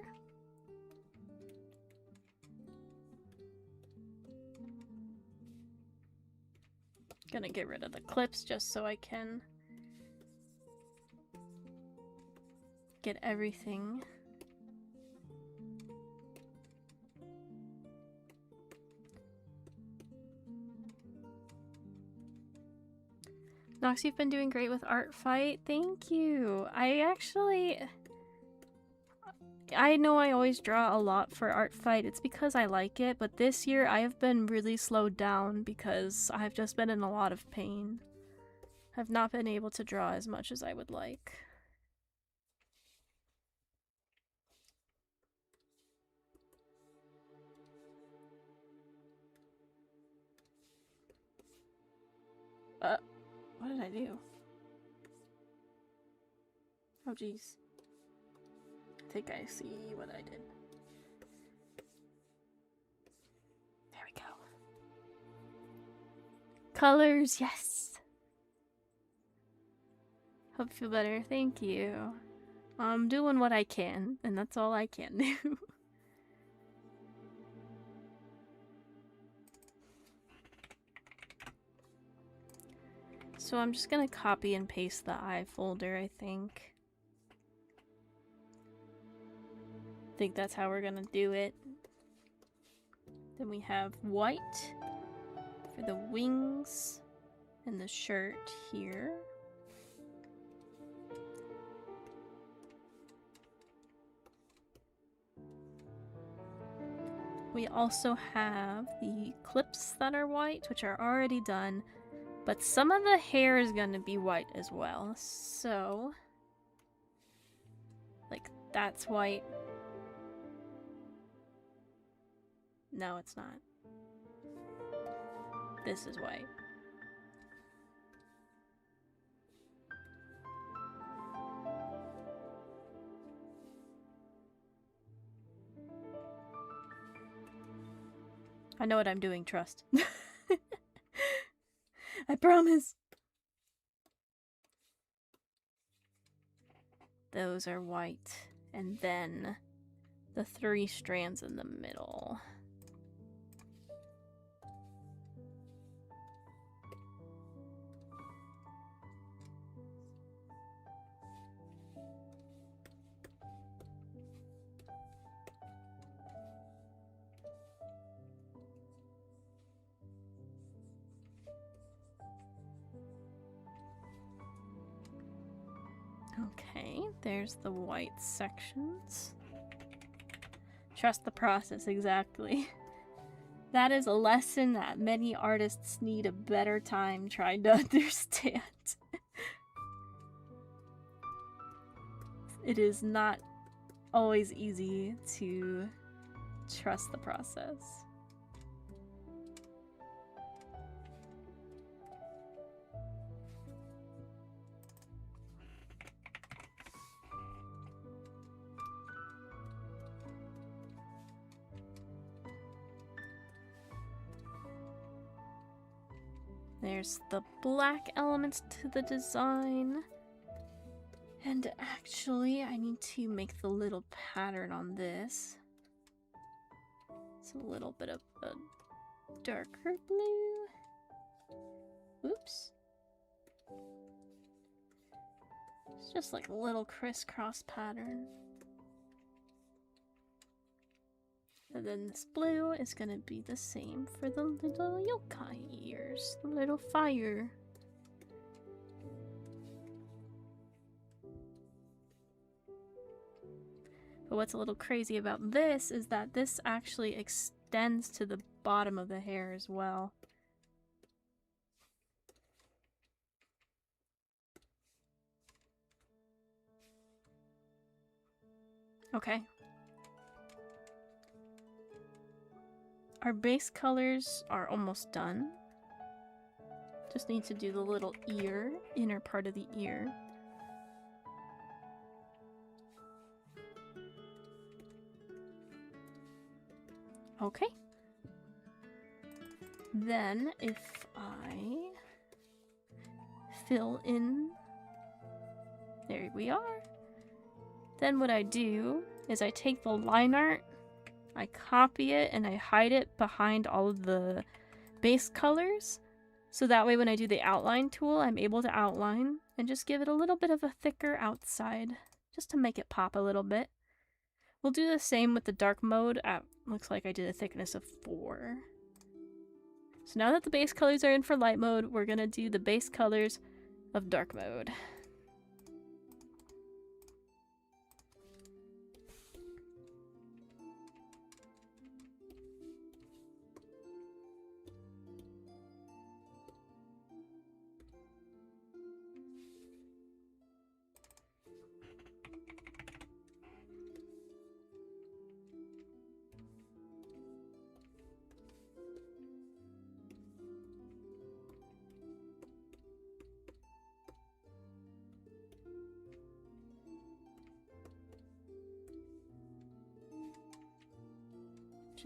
Gonna get rid of the clips just so I can get everything. Nox, you've been doing great with Art Fight. Thank you. I know I always draw a lot for Art Fight. It's because I like it, but this year I have been really slowed down because I've just been in a lot of pain. I've not been able to draw as much as I would like. What did I do? Oh jeez. I think I see what I did. There we go. Colors, yes! Hope you feel better. Thank you. I'm doing what I can, and that's all I can do. So I'm just gonna copy and paste the eye folder, I think. I think that's how we're gonna do it. Then we have white for the wings and the shirt here. We also have the clips that are white, which are already done, but some of the hair is gonna be white as well. So, like, that's white. No, it's not. This is white. I know what I'm doing, trust. I promise. Those are white. And then the 3 strands in the middle. Okay, there's the white sections. Trust the process, exactly. That is a lesson that many artists need a better time trying to understand. It is not always easy to trust the process. There's the black elements to the design. And actually, I need to make the little pattern on this. It's a little bit of a darker blue. Oops. It's just like a little crisscross pattern. And then this blue is gonna be the same for the little yokai ears, the little fire. But what's a little crazy about this is that this actually extends to the bottom of the hair as well. Okay. Our base colors are almost done. Just need to do the little ear, inner part of the ear. Okay. Then if I fill in, there we are. Then what I do is I take the line art, I copy it, and I hide it behind all of the base colors. So that way when I do the outline tool, I'm able to outline and just give it a little bit of a thicker outside, just to make it pop a little bit. We'll do the same with the dark mode. Looks like I did a thickness of 4. So now that the base colors are in for light mode, we're gonna do the base colors of dark mode.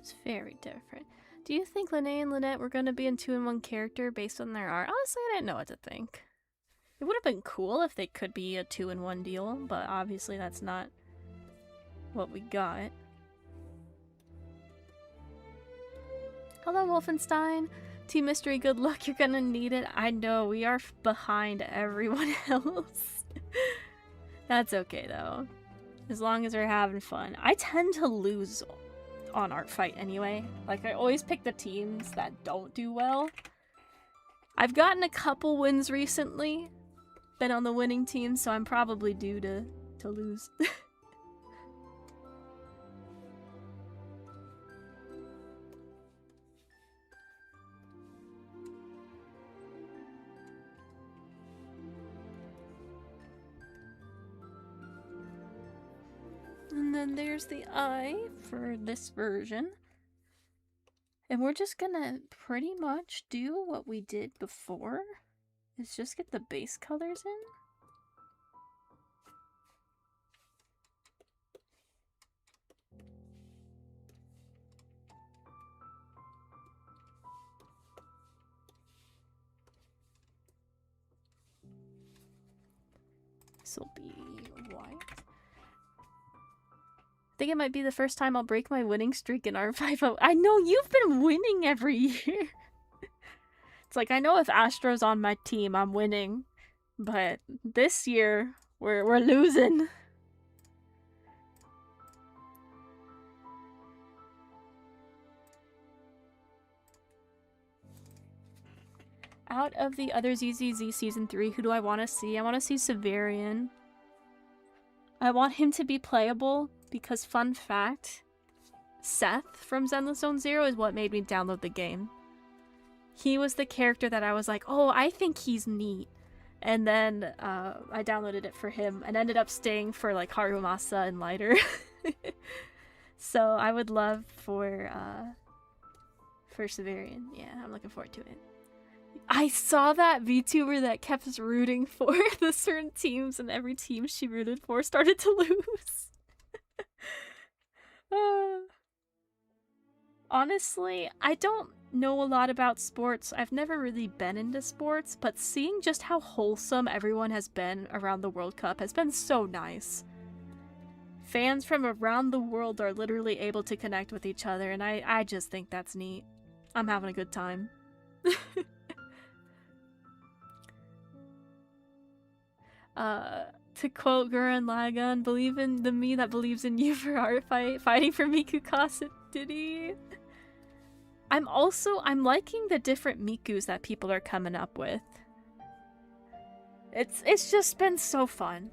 Is very different. Do you think Lene and Lynette were going to be in 2-in-1 character based on their art? Honestly, I didn't know what to think. It would have been cool if they could be a 2-in-1 deal, but obviously that's not what we got. Hello, Wolfenstein. Team Mystery, good luck. You're gonna need it. I know, we are behind everyone else. That's okay, though. As long as we're having fun. I tend to lose on art fight anyway. Like, I always pick the teams that don't do well. I've gotten a couple wins recently, been on the winning team, so I'm probably due to lose. And then there's the eye for this version. And we're just gonna pretty much do what we did before. Is just get the base colors in. This will be white. I think it might be the first time I'll break my winning streak in R5. I know you've been winning every year. It's like, I know if Astro's on my team, I'm winning. But this year, we're losing. Out of the other ZZZ Season 3, who do I want to see? I want to see Severian. I want him to be playable because, fun fact, Seth from Zenless Zone Zero is what made me download the game. He was the character that I was like, oh, I think he's neat. And then I downloaded it for him and ended up staying for like Harumasa and Lighter. So I would love for Severian. Yeah, I'm looking forward to it. I saw that VTuber that kept us rooting for the certain teams, and every team she rooted for started to lose. Honestly, I don't know a lot about sports. I've never really been into sports, but seeing just how wholesome everyone has been around the World Cup has been so nice. Fans from around the world are literally able to connect with each other, and I just think that's neat. I'm having a good time. To quote Gurren Lagann, believe in the me that believes in you for art fighting for Miku Kasatiri. I'm liking the different Mikus that people are coming up with. It's just been so fun.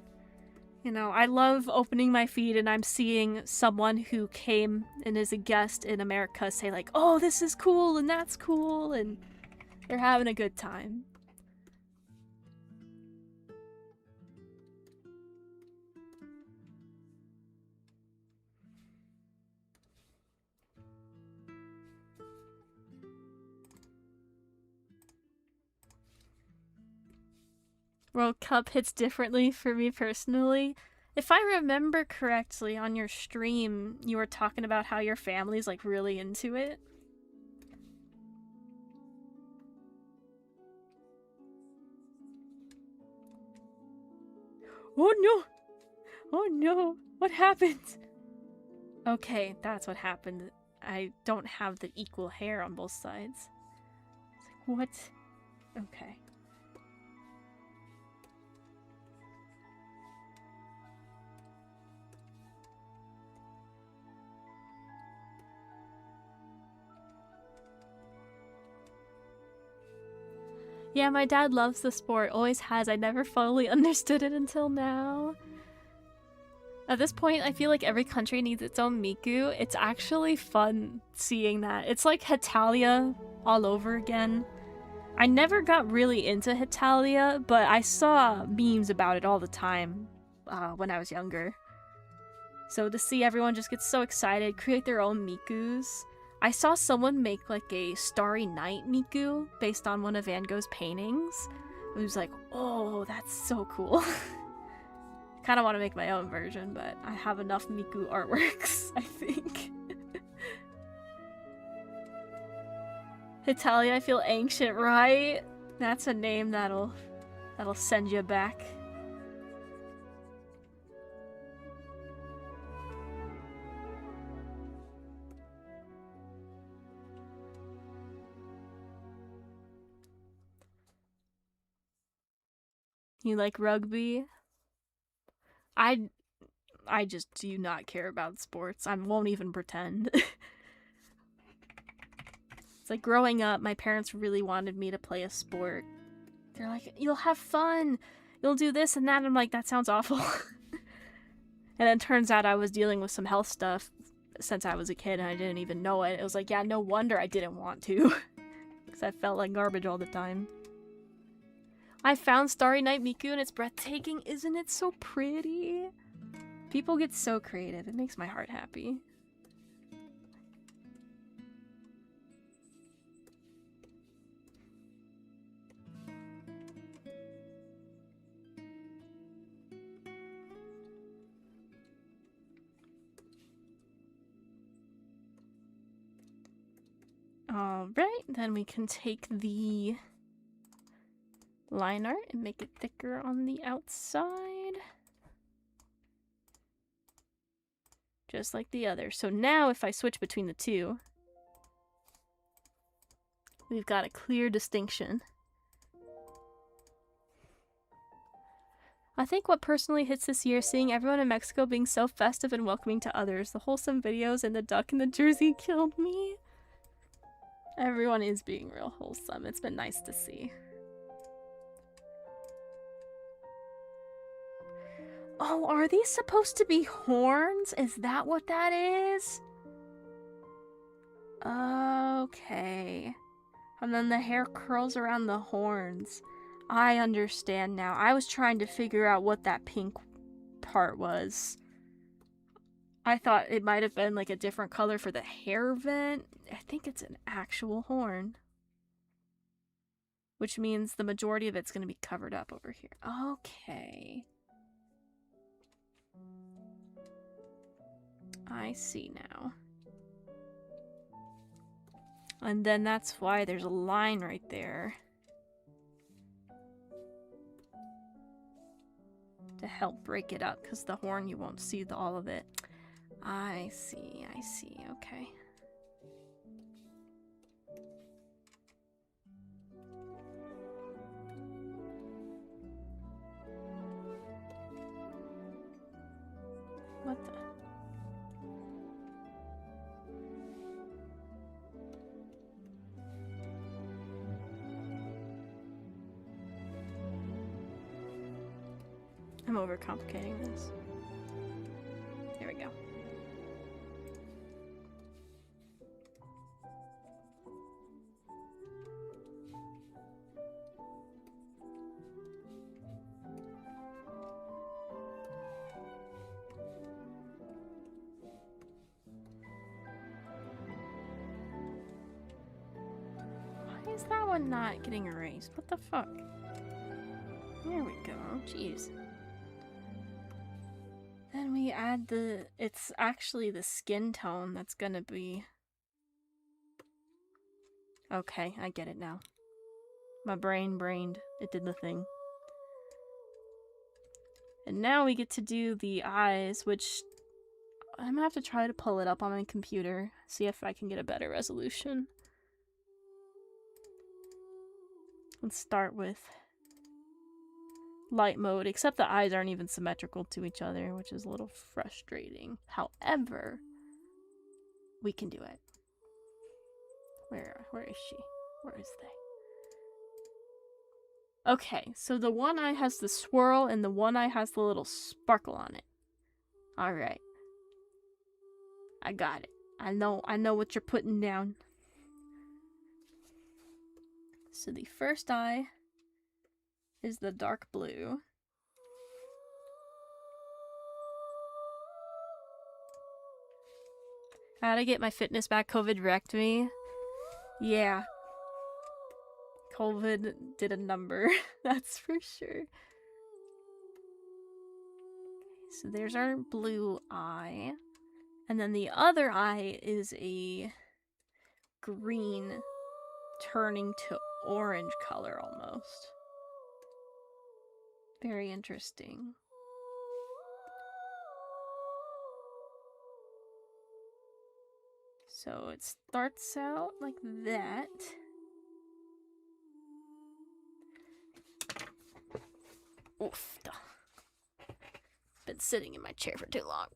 You know, I love opening my feed and I'm seeing someone who came and is a guest in America say like, oh, this is cool and that's cool, and they're having a good time. World Cup hits differently for me personally. If I remember correctly, on your stream, you were talking about how your family's like really into it. Oh no! Oh no! What happened? Okay, that's what happened. I don't have the equal hair on both sides. What? Okay. Yeah, my dad loves the sport, always has. I never fully understood it until now. At this point, I feel like every country needs its own Miku. It's actually fun seeing that. It's like Hetalia all over again. I never got really into Hetalia, but I saw memes about it all the time when I was younger. So to see everyone just get so excited, create their own Mikus. I saw someone make like a Starry Night Miku based on one of Van Gogh's paintings. It was like, oh, that's so cool. Kind of want to make my own version, but I have enough Miku artworks, I think. Hetalia, I feel ancient, right? That's a name that'll send you back. You like rugby? I just do not care about sports. I won't even pretend. It's like growing up, my parents really wanted me to play a sport. They're like, you'll have fun. You'll do this and that. I'm like, that sounds awful. And then turns out I was dealing with some health stuff since I was a kid and I didn't even know it. It was like, yeah, no wonder I didn't want to. Because I felt like garbage all the time. I found Starry Night Miku and it's breathtaking. Isn't it so pretty? People get so creative. It makes my heart happy. Alright, then we can take the line art and make it thicker on the outside. Just like the other. So now if I switch between the two, we've got a clear distinction. I think what personally hits this year, seeing everyone in Mexico being so festive and welcoming to others. The wholesome videos and the duck in the jersey killed me. Everyone is being real wholesome. It's been nice to see. Oh, are these supposed to be horns? Is that what that is? Okay. And then the hair curls around the horns. I understand now. I was trying to figure out what that pink part was. I thought it might have been like a different color for the hair vent. I think it's an actual horn. Which means the majority of it's going to be covered up over here. Okay. I see now. And then that's why there's a line right there. To help break it up, because the horn, you won't see all of it. I see, okay. What the? I'm overcomplicating this. There we go. Why is that one not getting erased? What the fuck? Yeah, There we go. Jeez. Then we add the... It's actually the skin tone that's gonna be... Okay, I get it now. My brained. It did the thing. And now we get to do the eyes, which... I'm gonna have to try to pull it up on my computer. See if I can get a better resolution. Let's start with... light mode, except the eyes aren't even symmetrical to each other, which is a little frustrating. However, we can do it. Where is she? Where is they? Okay, so the one eye has the swirl and the one eye has the little sparkle on it. Alright. I got it. I know what you're putting down. So the first eye is the dark blue. How'd I get my fitness back? COVID wrecked me. Yeah. COVID did a number. That's for sure. So there's our blue eye. And then the other eye is a green turning to orange color almost. Very interesting. So it starts out like that. Oof. Been sitting in my chair for too long.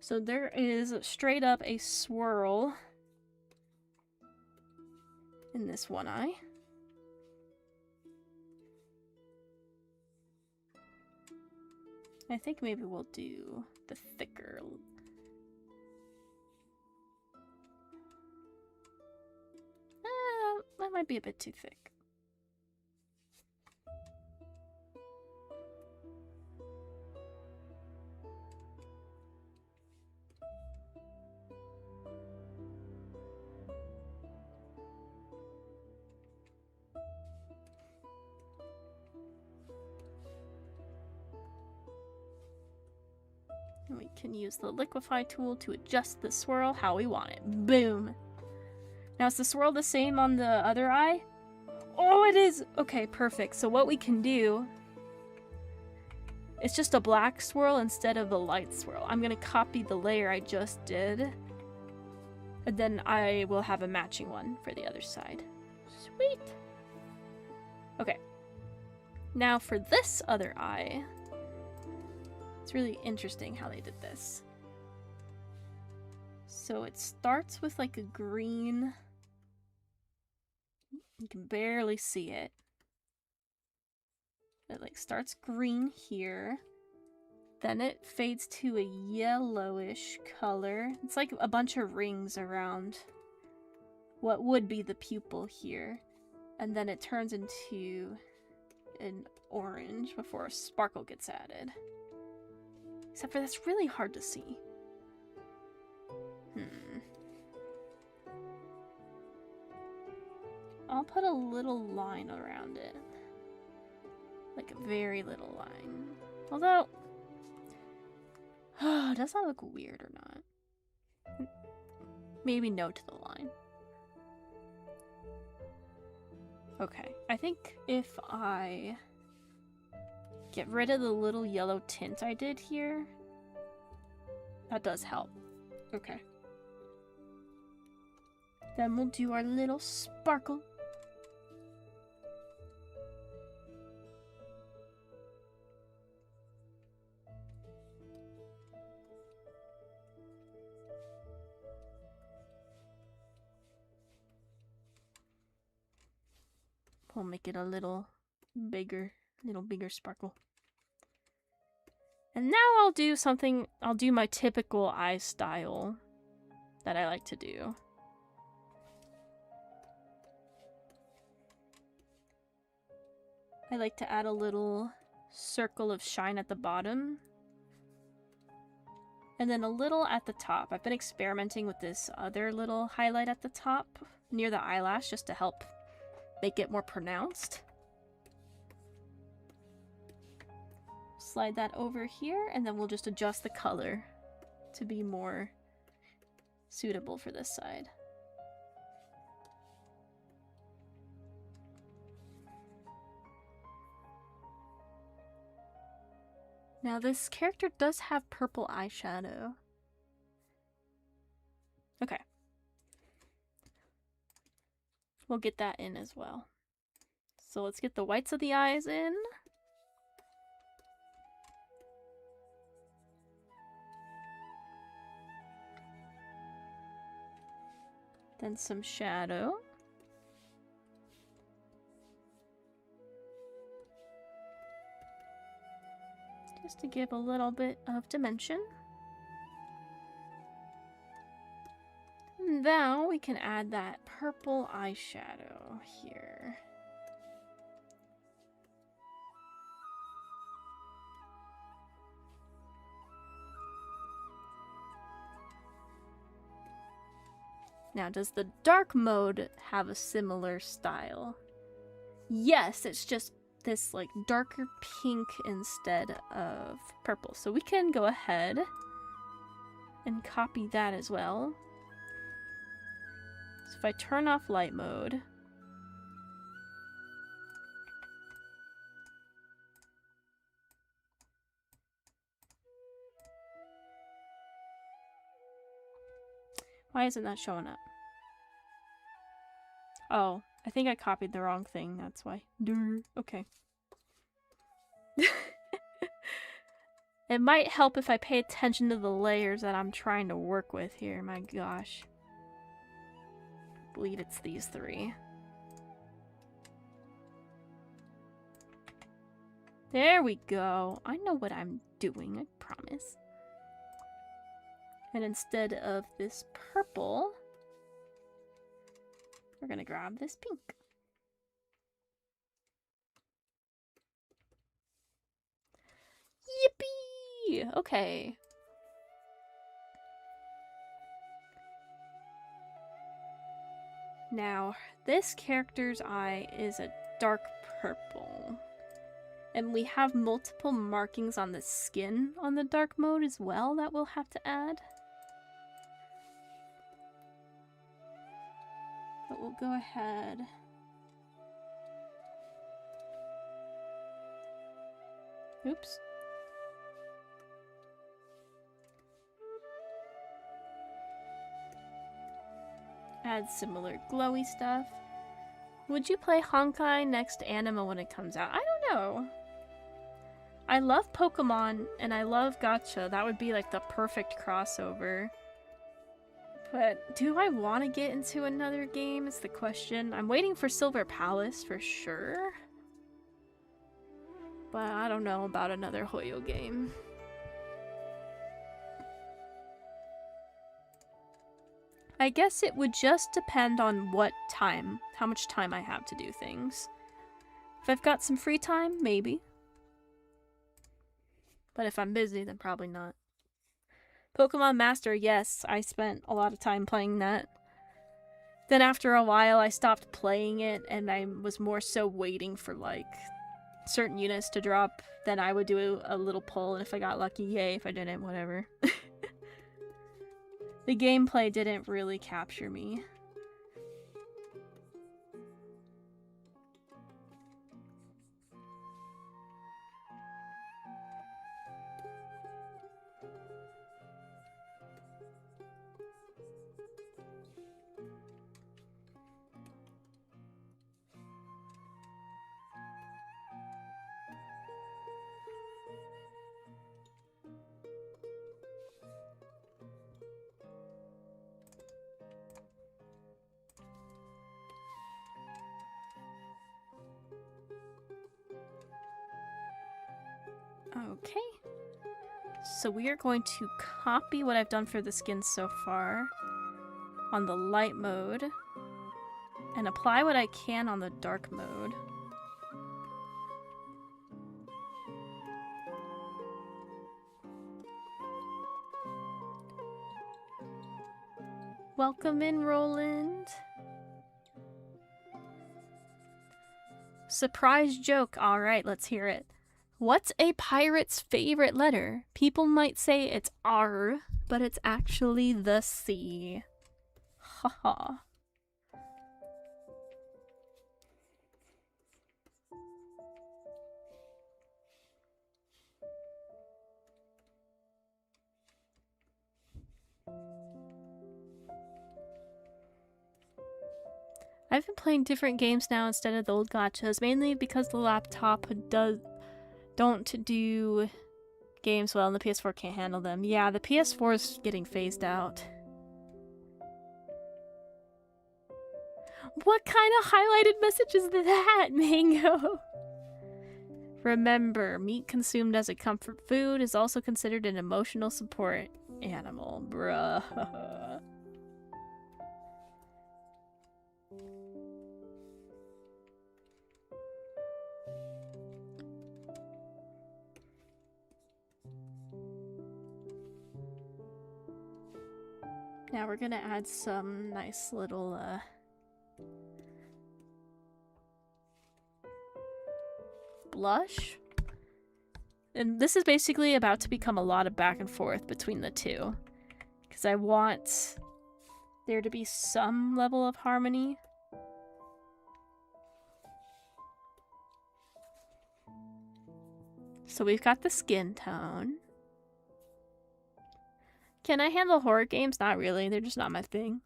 So there is straight up a swirl in this one eye. I think maybe we'll do the thicker. That might be a bit too thick. We can use the liquefy tool to adjust the swirl how we want it. Boom! Now is the swirl the same on the other eye? Oh, it is! Okay, perfect. So what we can do... It's just a black swirl instead of a light swirl. I'm gonna copy the layer I just did. And then I will have a matching one for the other side. Sweet! Okay. Now for this other eye... It's really interesting how they did this. So it starts with like a green. You can barely see it. It like starts green here. Then it fades to a yellowish color. It's like a bunch of rings around what would be the pupil here. And then it turns into an orange before a sparkle gets added. Except for that's really hard to see. I'll put a little line around it. Like a very little line. Although... does that look weird or not? Maybe no to the line. Okay, I think if I... get rid of the little yellow tint I did here. That does help. Okay. Then we'll do our little sparkle. We'll make it a little bigger sparkle. And now I'll do something, I'll do my typical eye style that I like to do. I like to add a little circle of shine at the bottom. And then a little at the top. I've been experimenting with this other little highlight at the top near the eyelash just to help make it more pronounced. Slide that over here, and then we'll just adjust the color to be more suitable for this side. Now this character does have purple eyeshadow. Okay. We'll get that in as well. So let's get the whites of the eyes in. Then some shadow. Just to give a little bit of dimension. And now we can add that purple eyeshadow here. Now, does the dark mode have a similar style? Yes, it's just this like darker pink instead of purple. So we can go ahead and copy that as well. So if I turn off light mode, why isn't that showing up? Oh, I think I copied the wrong thing, that's why. Durr. Okay. It might help if I pay attention to the layers that I'm trying to work with here, my gosh. I believe it's these three. There we go. I know what I'm doing, I promise. And instead of this purple, we're gonna grab this pink. Yippee! Okay. Now, this character's eye is a dark purple. And we have multiple markings on the skin on the dark mode as well that we'll have to add. But we'll go ahead. Oops. Add similar glowy stuff. Would you play Honkai next anime when it comes out? I don't know. I love Pokemon and I love Gacha. That would be like the perfect crossover. But do I want to get into another game is the question. I'm waiting for Silver Palace for sure. But I don't know about another Hoyo game. I guess it would just depend on what time, how much time I have to do things. If I've got some free time, maybe. But if I'm busy, then probably not. Pokemon Master, yes, I spent a lot of time playing that. Then after a while, I stopped playing it, and I was more so waiting for, like, certain units to drop. Then I would do a little pull, and if I got lucky, yay. If I didn't, whatever. The gameplay didn't really capture me. Okay, so we are going to copy what I've done for the skin so far on the light mode and apply what I can on the dark mode. Welcome in, Roland. Surprise joke. All right, let's hear it. What's a pirate's favorite letter? People might say it's R, but it's actually the C. Haha. I've been playing different games now instead of the old gachas, mainly because the laptop don't do games well and the PS4 can't handle them. Yeah, the PS4 is getting phased out. What kind of highlighted message is that, Mango? Remember, meat consumed as a comfort food is also considered an emotional support animal. Bruh. Now we're gonna add some nice little blush. And this is basically about to become a lot of back and forth between the two, because I want there to be some level of harmony. So we've got the skin tone. Can I handle horror games? Not really. They're just not my thing.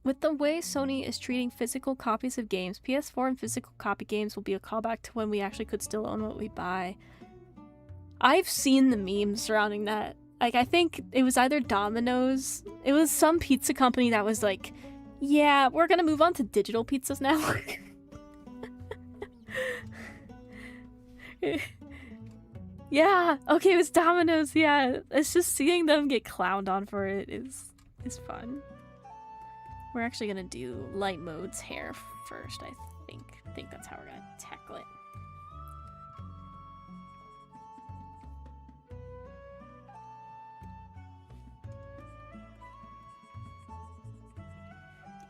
With the way Sony is treating physical copies of games, PS4 and physical copy games will be a callback to when we actually could still own what we buy. I've seen the memes surrounding that. Like, I think it was either Domino's, it was some pizza company that was like, yeah, we're gonna move on to digital pizzas now. Yeah, okay, it was Domino's, yeah. It's just seeing them get clowned on for it is fun. We're actually gonna do light mode's hair first, I think. I think that's how we're gonna tackle it.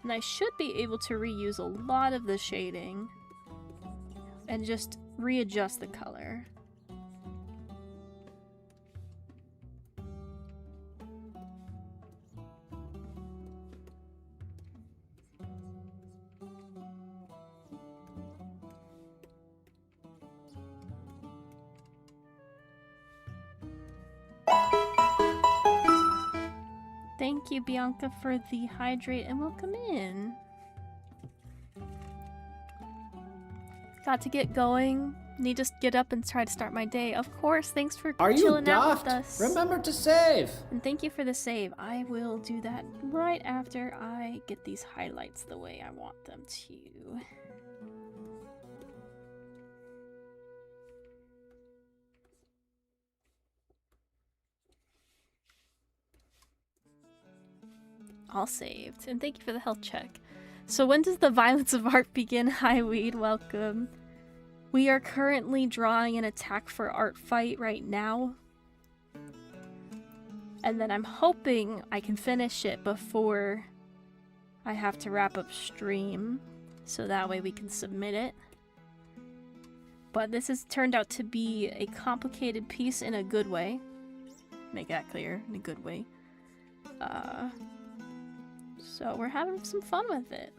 And I should be able to reuse a lot of the shading and just readjust the color. Thank you, Bianca, for the hydrate and welcome in. Got to get going. Need to get up and try to start my day. Of course, thanks for chilling out with us. Remember to save. And thank you for the save. I will do that right after I get these highlights the way I want them to. All saved. And thank you for the health check. So when does the violence of art begin? Hi, Weed. Welcome. We are currently drawing an attack for art fight right now. And then I'm hoping I can finish it before I have to wrap up stream. So that way we can submit it. But this has turned out to be a complicated piece in a good way. Make that clear. In a good way. So we're having some fun with it.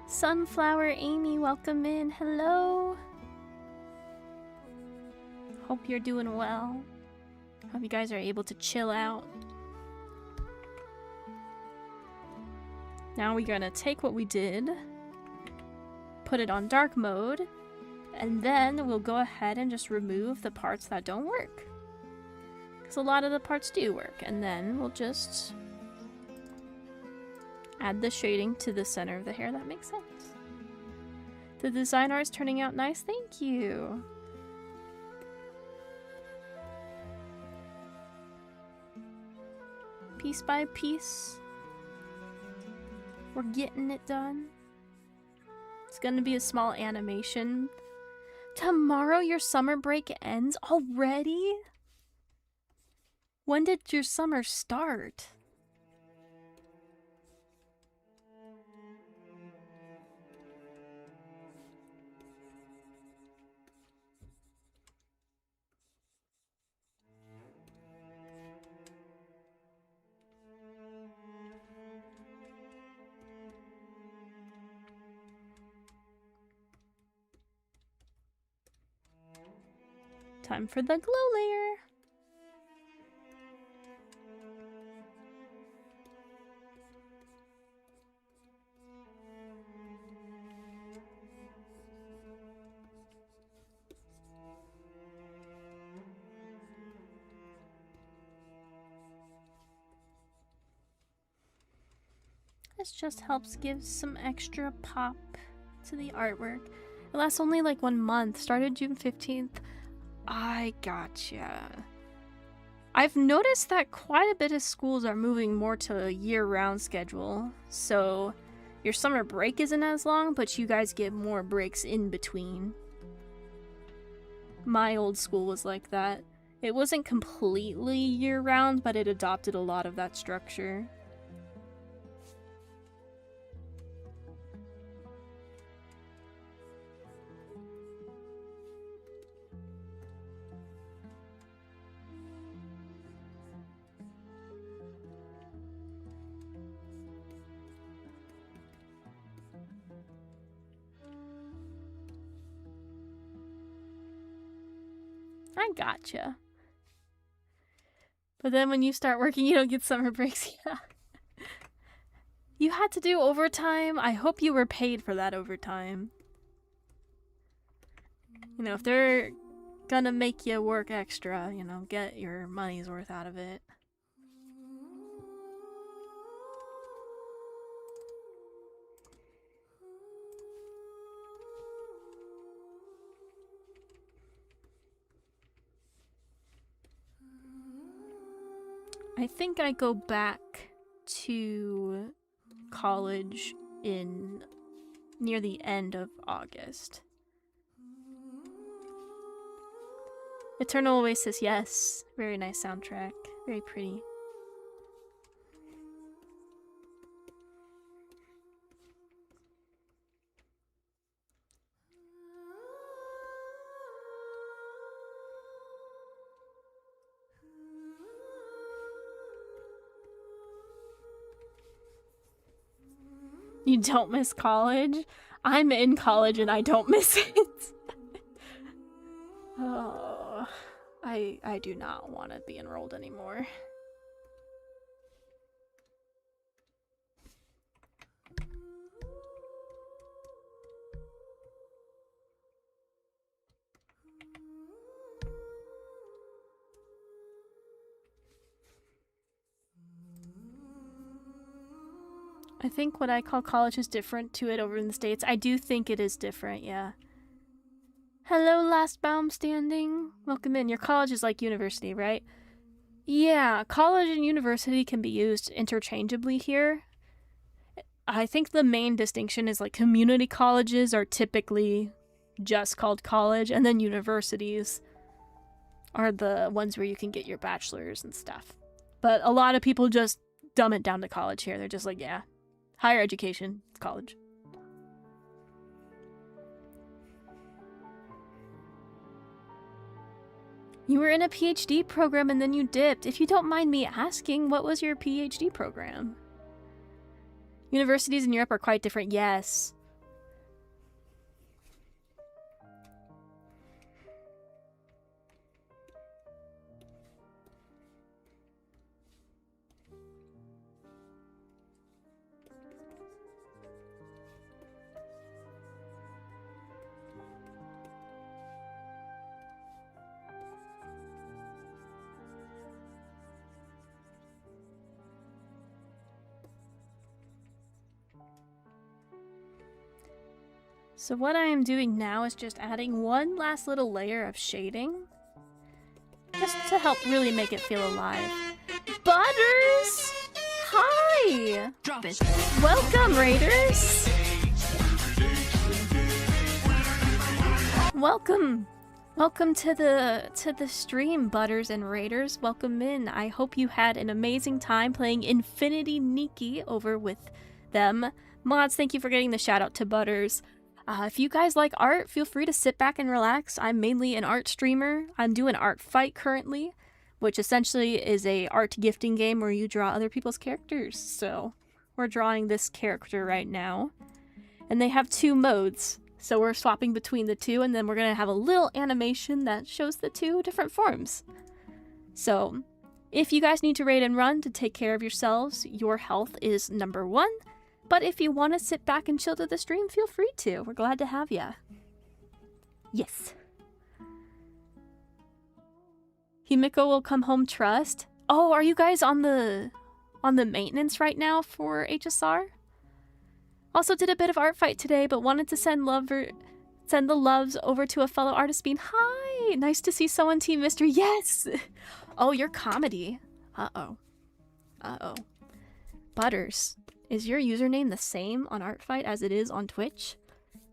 Sunflower Amy, welcome in. Hello. Hope you're doing well. Hope you guys are able to chill out. Now we're gonna take what we did, put it on dark mode, and then we'll go ahead and just remove the parts that don't work. Because a lot of the parts do work. And then we'll just add the shading to the center of the hair. That makes sense. The design art is turning out nice. Thank you. Piece by piece, we're getting it done. It's gonna be a small animation. Tomorrow your summer break ends already? When did your summer start? Time for the glow layer. This just helps give some extra pop to the artwork. It lasts only like 1 month. Started June 15th. I gotcha. I've noticed that quite a bit of schools are moving more to a year-round schedule. So your summer break isn't as long, but you guys get more breaks in between. My old school was like that. It wasn't completely year-round, but it adopted a lot of that structure. I gotcha. But then when you start working, you don't get summer breaks. Yeah. You had to do overtime. I hope you were paid for that overtime. You know, if they're gonna make you work extra, you know, get your money's worth out of it. I think I go back to college in near the end of August. Eternal Oasis, yes. Very nice soundtrack. Very pretty. You don't miss college? I'm in college and I don't miss it. Oh, I do not want to be enrolled anymore. I think what I call college is different to it over in the States. I do think it is different, yeah. Hello, last baum standing. Welcome in. Your college is like university, right? Yeah, college and university can be used interchangeably here. I think the main distinction is like community colleges are typically just called college, and then universities are the ones where you can get your bachelor's and stuff. But a lot of people just dumb it down to college here. They're just like, yeah, higher education, it's college. You were in a PhD program and then you dipped. If you don't mind me asking, what was your PhD program? Universities in Europe are quite different, yes. So what I am doing now is just adding one last little layer of shading. Just to help really make it feel alive. Butters! Hi! Drop it. Welcome, Raiders! Welcome! Welcome to the stream, Butters and Raiders. Welcome in. I hope you had an amazing time playing Infinity Nikki over with them. Mods, thank you for getting the shout out to Butters. If you guys like art, feel free to sit back and relax. I'm mainly an art streamer. I'm doing Art Fight currently, which essentially is a art gifting game where you draw other people's characters. So we're drawing this character right now. And they have 2 modes. So we're swapping between the 2, and then we're going to have a little animation that shows the 2 different forms. So if you guys need to raid and run to take care of yourselves, your health is number 1. But if you want to sit back and chill to the stream, feel free to. We're glad to have ya. Yes. Himiko will come home trust. Oh, are you guys on the maintenance right now for HSR? Also did a bit of art fight today, but wanted to send the loves over to a fellow artist being, hi! Nice to see someone Team Mystery. Yes! Oh, you're comedy. Uh-oh. Uh-oh. Butters. Is your username the same on Artfight as it is on Twitch?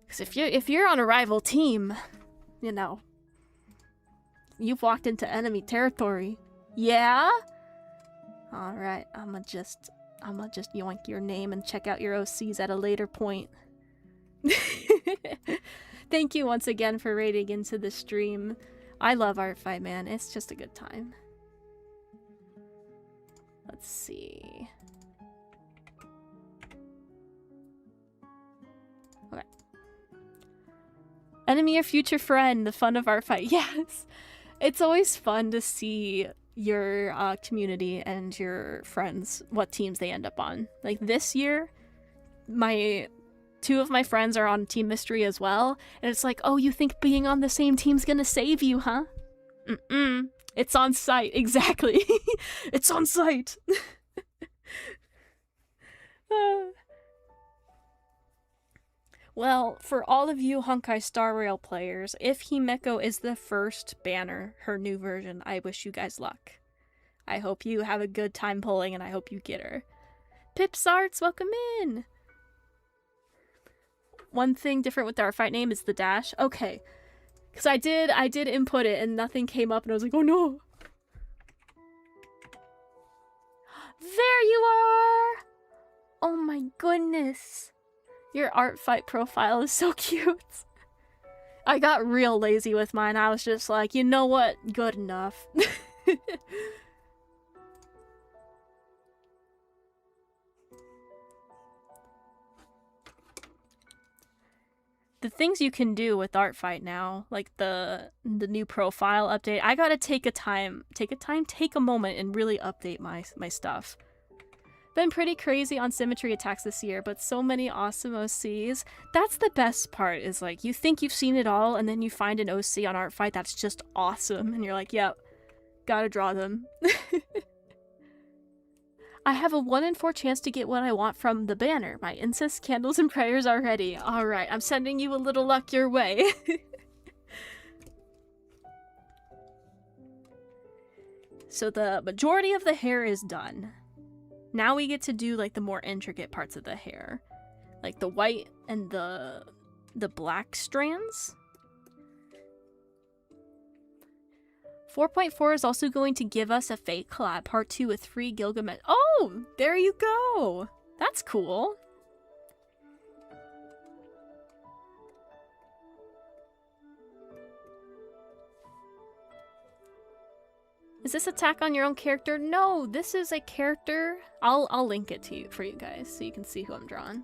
Because if you're on a rival team, you know, you've walked into enemy territory. Yeah? Alright, I'ma just yoink your name and check out your OCs at a later point. Thank you once again for raiding into the stream. I love Artfight, man. It's just a good time. Let's see. Okay. Enemy or future friend, the fun of Artfight. Yes! It's always fun to see your community and your friends, what teams they end up on. Like this year, 2 of my friends are on Team Mystery as well, and it's like, oh, you think being on the same team's gonna save you, huh? Mm-mm. It's on site, exactly. It's on site. Well, for all of you Honkai Star Rail players, if Himeko is the first banner, her new version, I wish you guys luck. I hope you have a good time pulling, and I hope you get her. Pips Arts, welcome in! One thing different with our fight name is the dash. Okay. Because I did input it, and nothing came up, and I was like, oh no! There you are! Oh my goodness! Your Artfight profile is so cute. I got real lazy with mine. I was just like, you know what? Good enough. The things you can do with Artfight now, like the new profile update, I gotta take a moment and really update my stuff. Been pretty crazy on symmetry attacks this year, but so many awesome OCs. That's the best part, is like, you think you've seen it all, and then you find an OC on Artfight that's just awesome, and you're like, yep, gotta draw them. I have a 1 in 4 chance to get what I want from the banner. My incense, candles, and prayers are ready. Alright, I'm sending you a little luck your way. So the majority of the hair is done. Now we get to do like the more intricate parts of the hair. Like the white and the black strands. 4.4 is also going to give us a fake collab part 2 with 3 Gilgamesh. Oh, there you go. That's cool. Is this attack on your own character? No, this is a character. I'll link it to you for you guys so you can see who I'm drawing.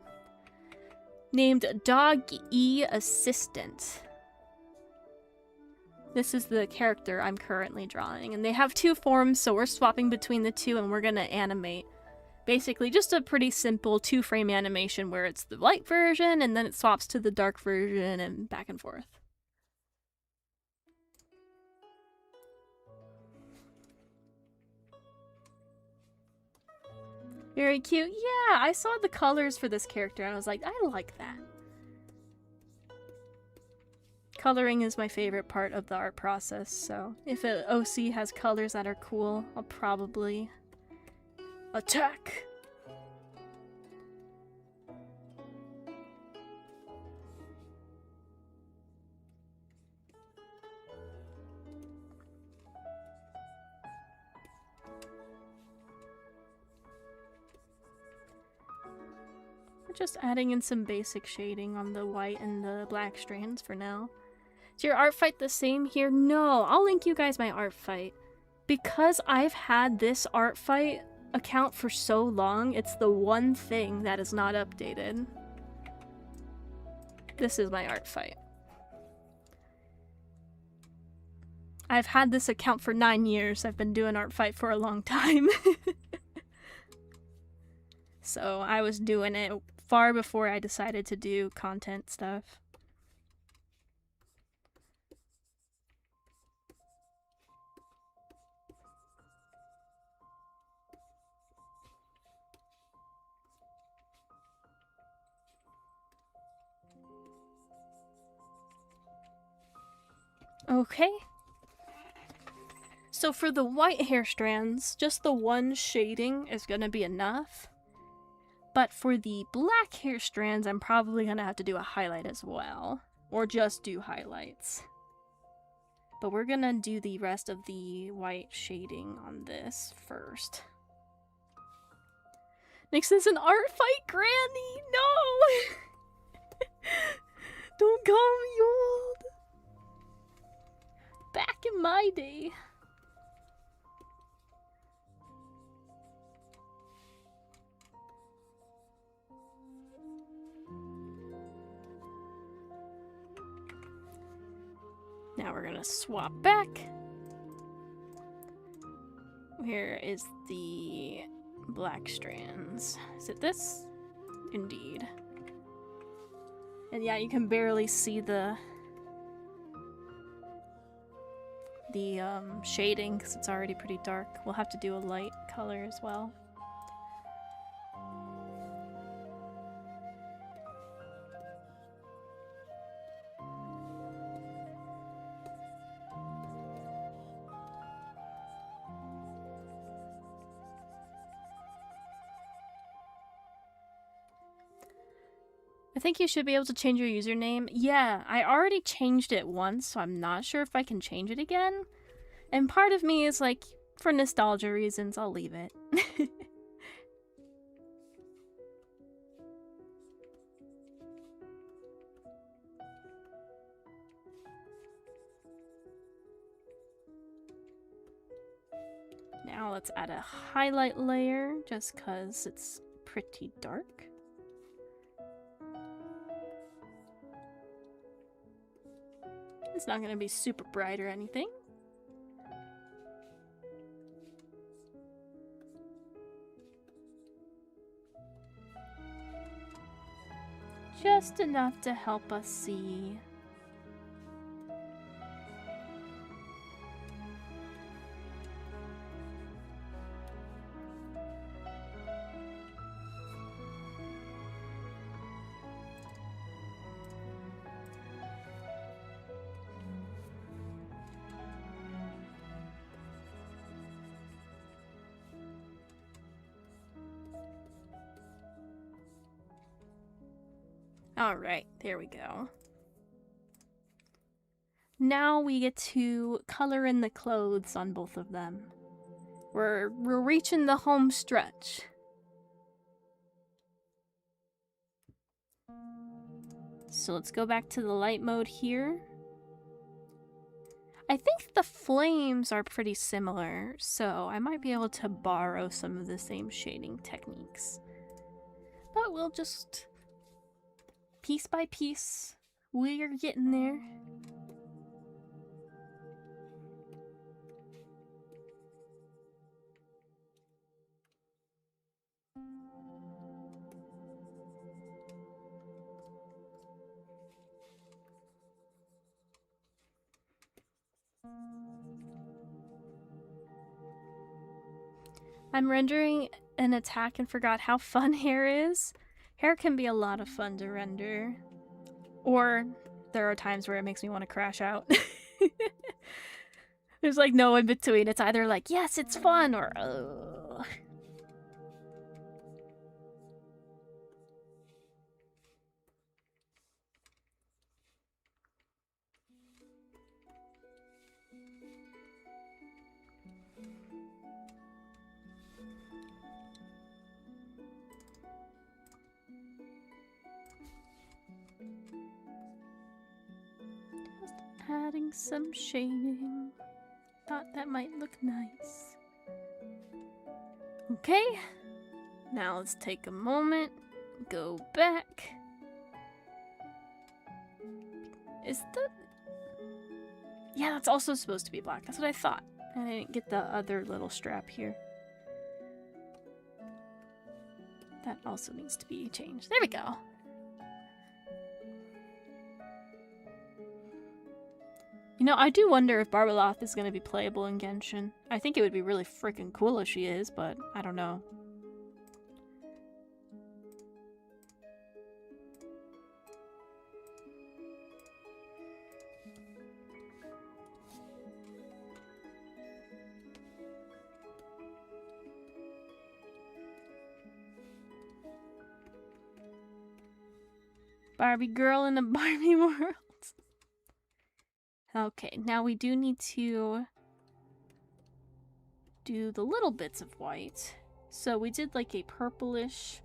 Named Dog E Assistant. This is the character I'm currently drawing, and they have 2 forms, so we're swapping between the 2, and we're gonna animate. Basically, just a pretty simple 2-frame animation where it's the light version, and then it swaps to the dark version, and back and forth. Very cute. Yeah, I saw the colors for this character, and I was like, I like that. Coloring is my favorite part of the art process, so if an OC has colors that are cool, I'll probably attack. We're just adding in some basic shading on the white and the black strands for now. Is your art fight the same here? No, I'll link you guys my art fight. Because I've had this art fight account for so long, it's the one thing that is not updated. This is my art fight. I've had this account for 9 years. I've been doing art fight for a long time. So I was doing it far before I decided to do content stuff. Okay. So for the white hair strands, just the one shading is gonna be enough. But for the black hair strands, I'm probably gonna have to do a highlight as well. Or just do highlights. But we're gonna do the rest of the white shading on this first. Next is an art fight, Granny! No! Don't call me old! Back in my day. Now we're gonna swap back. Where is the black strands? Is it this? Indeed. And yeah, you can barely see the shading because it's already pretty dark. We'll have to do a light color as well. I think you should be able to change your username. Yeah, I already changed it once, so I'm not sure if I can change it again. And part of me is like, for nostalgia reasons, I'll leave it. Now let's add a highlight layer, just because it's pretty dark. It's not going to be super bright or anything. Just enough to help us see. Alright, there we go. Now we get to color in the clothes on both of them. We're reaching the home stretch. So let's go back to the light mode here. I think the flames are pretty similar, so I might be able to borrow some of the same shading techniques. But we'll just... piece by piece, we're getting there. I'm rendering an attack and forgot how fun hair is. Hair can be a lot of fun to render. Or there are times where it makes me want to crash out. There's like no in between. It's either like, yes, it's fun, or ugh. Just adding some shading. Thought that might look nice. Okay, now let's take a moment, go back. Is the... Yeah, that's also supposed to be black. That's what I thought. I didn't get the other little strap here. That also needs to be changed. There we go. You know, I do wonder if Barbeloth is going to be playable in Genshin. I think it would be really freaking cool if she is, but I don't know. Barbie girl in a Barbie world. Okay, now we do need to do the little bits of white. So we did like a purplish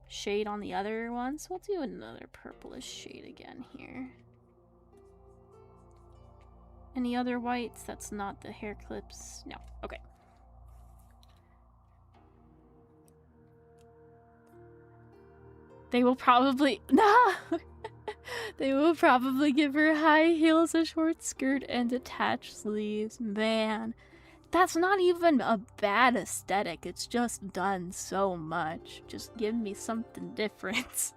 shade on the other one, so we'll do another purplish shade again here. Any other whites? That's not the hair clips. No. Okay. They will probably... No! They will probably give her high heels, a short skirt, and attached sleeves. Man, that's not even a bad aesthetic. It's just done so much. Just give me something different.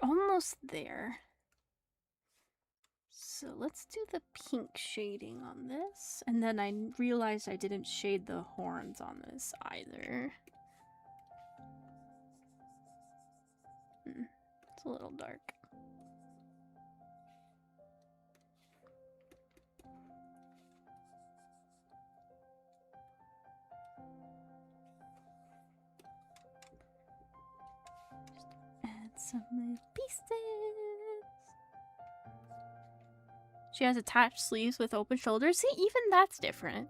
Almost there. So let's do the pink shading on this. And then I realized I didn't shade the horns on this either. It's a little dark. Some little pieces. She has attached sleeves with open shoulders. See, even that's different.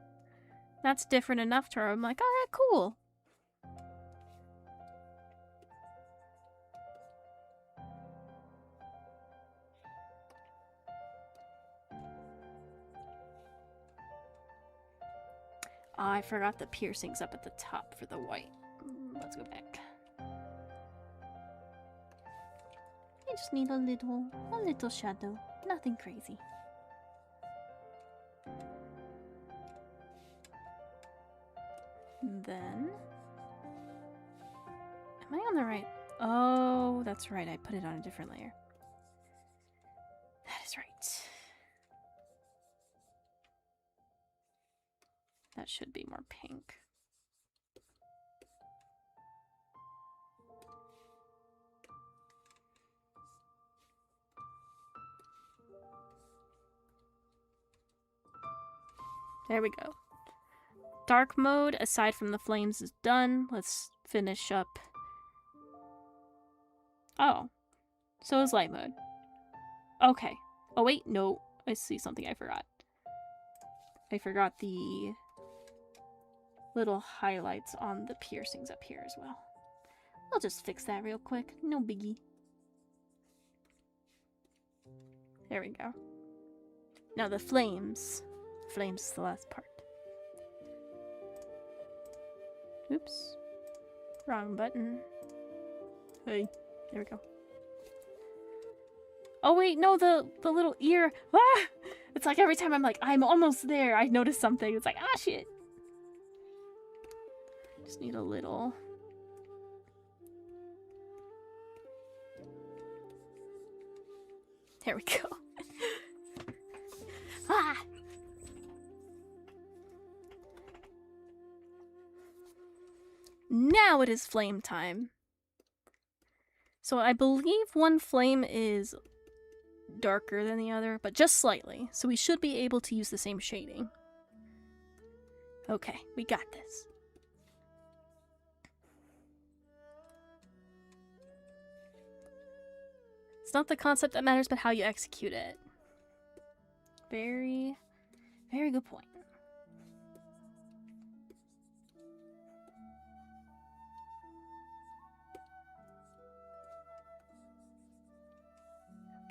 That's different enough to her. I'm like, alright, cool. Oh, I forgot the piercings up at the top for the white. Let's go back. I just need a little shadow. Nothing crazy. Then... Am I on the right? Oh, that's right. I put it on a different layer. That is right. That should be more pink. There we go. Dark mode, aside from the flames, is done. Let's finish up. Oh. So is light mode. Okay. Oh wait, no. I see something I forgot. I forgot the little highlights on the piercings up here as well. I'll just fix that real quick. No biggie. There we go. Now the flames. Flames is the last part. Oops. Wrong button. Hey, there we go. Oh wait, no, the little ear. Ah! It's like every time I'm like, I'm almost there, I notice something. It's like, ah, shit. Just need a little. There we go. Ah! Now it is flame time. So I believe one flame is darker than the other, but just slightly. So we should be able to use the same shading. Okay, we got this. It's not the concept that matters, but how you execute it. Very, very good point.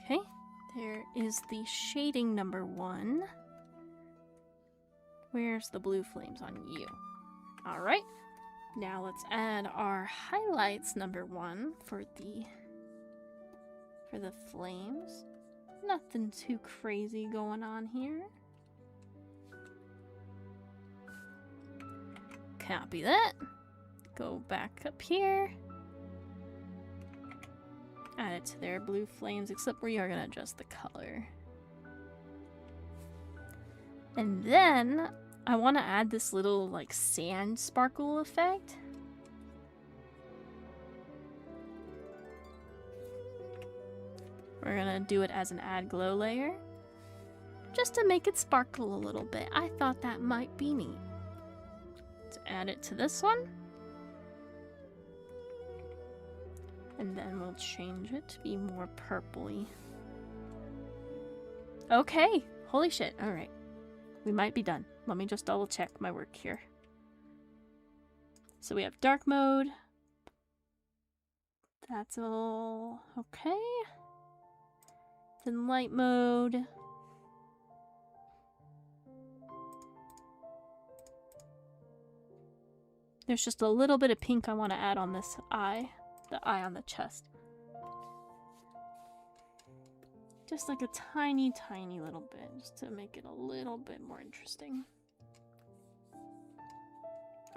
Okay, there is the shading number 1. Where's the blue flames on you? Alright, now let's add our highlights number 1 for the flames. Nothing too crazy going on here. Copy that. Go back up here. Add it to their blue flames, except we are going to adjust the color. And then I want to add this little like sand sparkle effect. We're going to do it as an add glow layer, just to make it sparkle a little bit. I thought that might be neat. Let's add it to this one. And then we'll change it to be more purpley. Okay, holy shit, alright. We might be done. Let me just double check my work here. So we have dark mode. That's all okay. Then light mode. There's just a little bit of pink I want to add on this eye. The eye on the chest. Just like a tiny, tiny little bit, just to make it a little bit more interesting.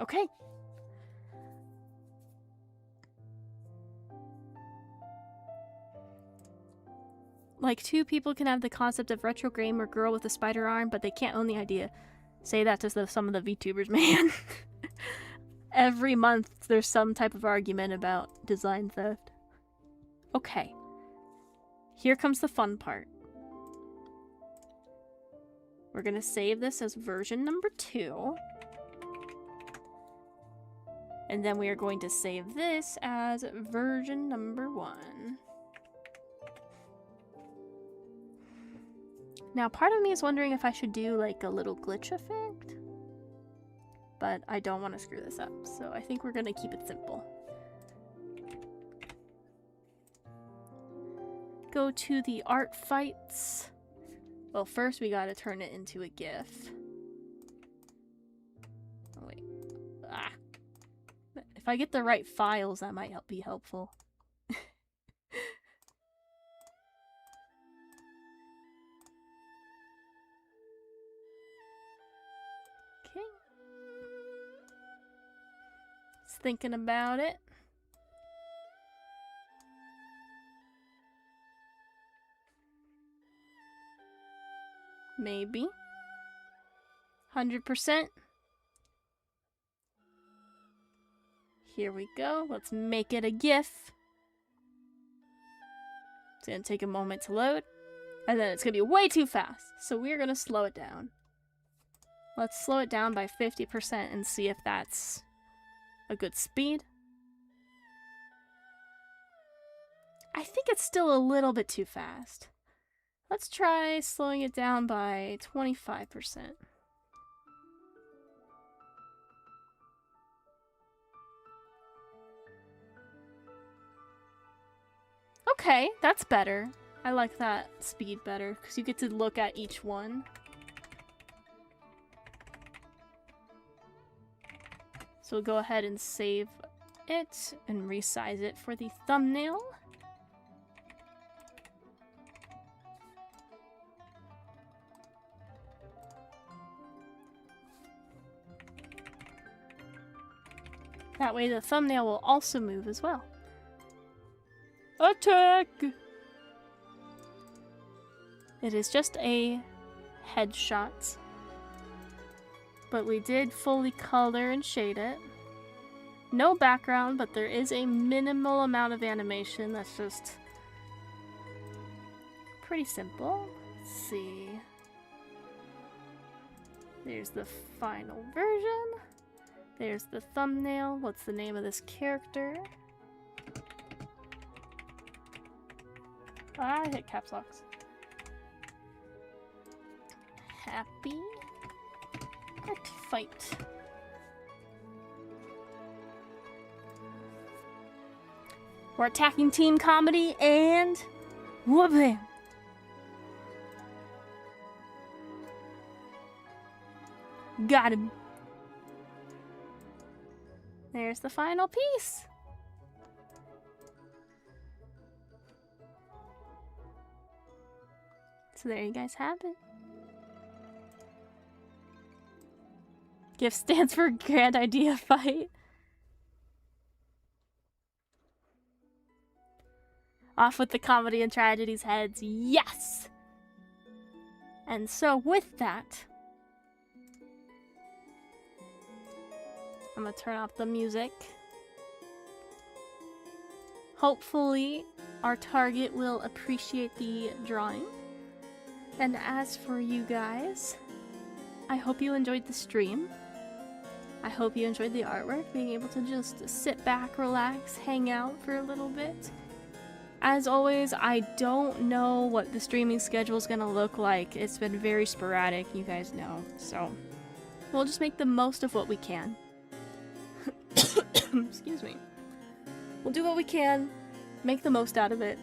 Okay. Like, 2 people can have the concept of retro gamer girl with a spider arm, but they can't own the idea. Say that to some of the VTubers, man. Every month there's some type of argument about design theft. Okay. Here comes the fun part. We're gonna save this as version number 2. And then we are going to save this as version number 1. Now, part of me is wondering if I should do like a little glitch effect. But I don't want to screw this up, so I think we're going to keep it simple. Go to the art fights. Well, first we got to turn it into a GIF. Oh, wait. Ah. If I get the right files, that might be helpful. Okay. Thinking about it. Maybe. 100%. Here we go. Let's make it a GIF. It's gonna take a moment to load. And then it's gonna be way too fast. So we're gonna slow it down. Let's slow it down by 50% and see if that's a good speed. I think it's still a little bit too fast. Let's try slowing it down by 25%. Okay, that's better. I like that speed better because you get to look at each one. So we'll go ahead and save it and resize it for the thumbnail. That way the thumbnail will also move as well. Attack! It is just a headshot. But we did fully color and shade it. No background, but there is a minimal amount of animation that's just pretty simple. Let's see. There's the final version. There's the thumbnail. What's the name of this character? I hit caps locks. Happy. Let's fight. We're attacking team comedy and whoop-bam. Got him. There's the final piece. So there you guys have it. GIF stands for Grand Idea Fight. Off with the comedy and tragedies heads. Yes! And so with that, I'm gonna turn off the music. Hopefully, our target will appreciate the drawing. And as for you guys, I hope you enjoyed the stream. I hope you enjoyed the artwork, being able to just sit back, relax, hang out for a little bit. As always, I don't know what the streaming schedule is gonna look like. It's been very sporadic, you guys know. So, we'll just make the most of what we can. Excuse me. We'll do what we can, make the most out of it.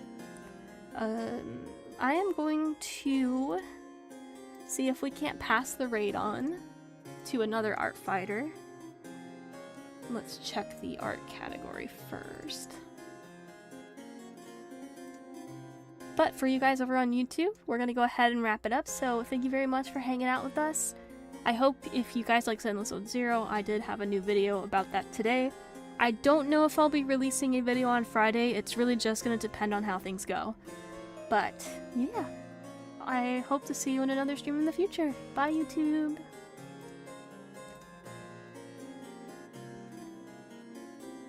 I am going to see if we can't pass the raid on to another art fighter. Let's check the art category first. But for you guys over on YouTube, we're going to go ahead and wrap it up. So thank you very much for hanging out with us. I hope if you guys like Endless Zone Zero, I did have a new video about that today. I don't know if I'll be releasing a video on Friday. It's really just going to depend on how things go. But yeah, I hope to see you in another stream in the future. Bye, YouTube!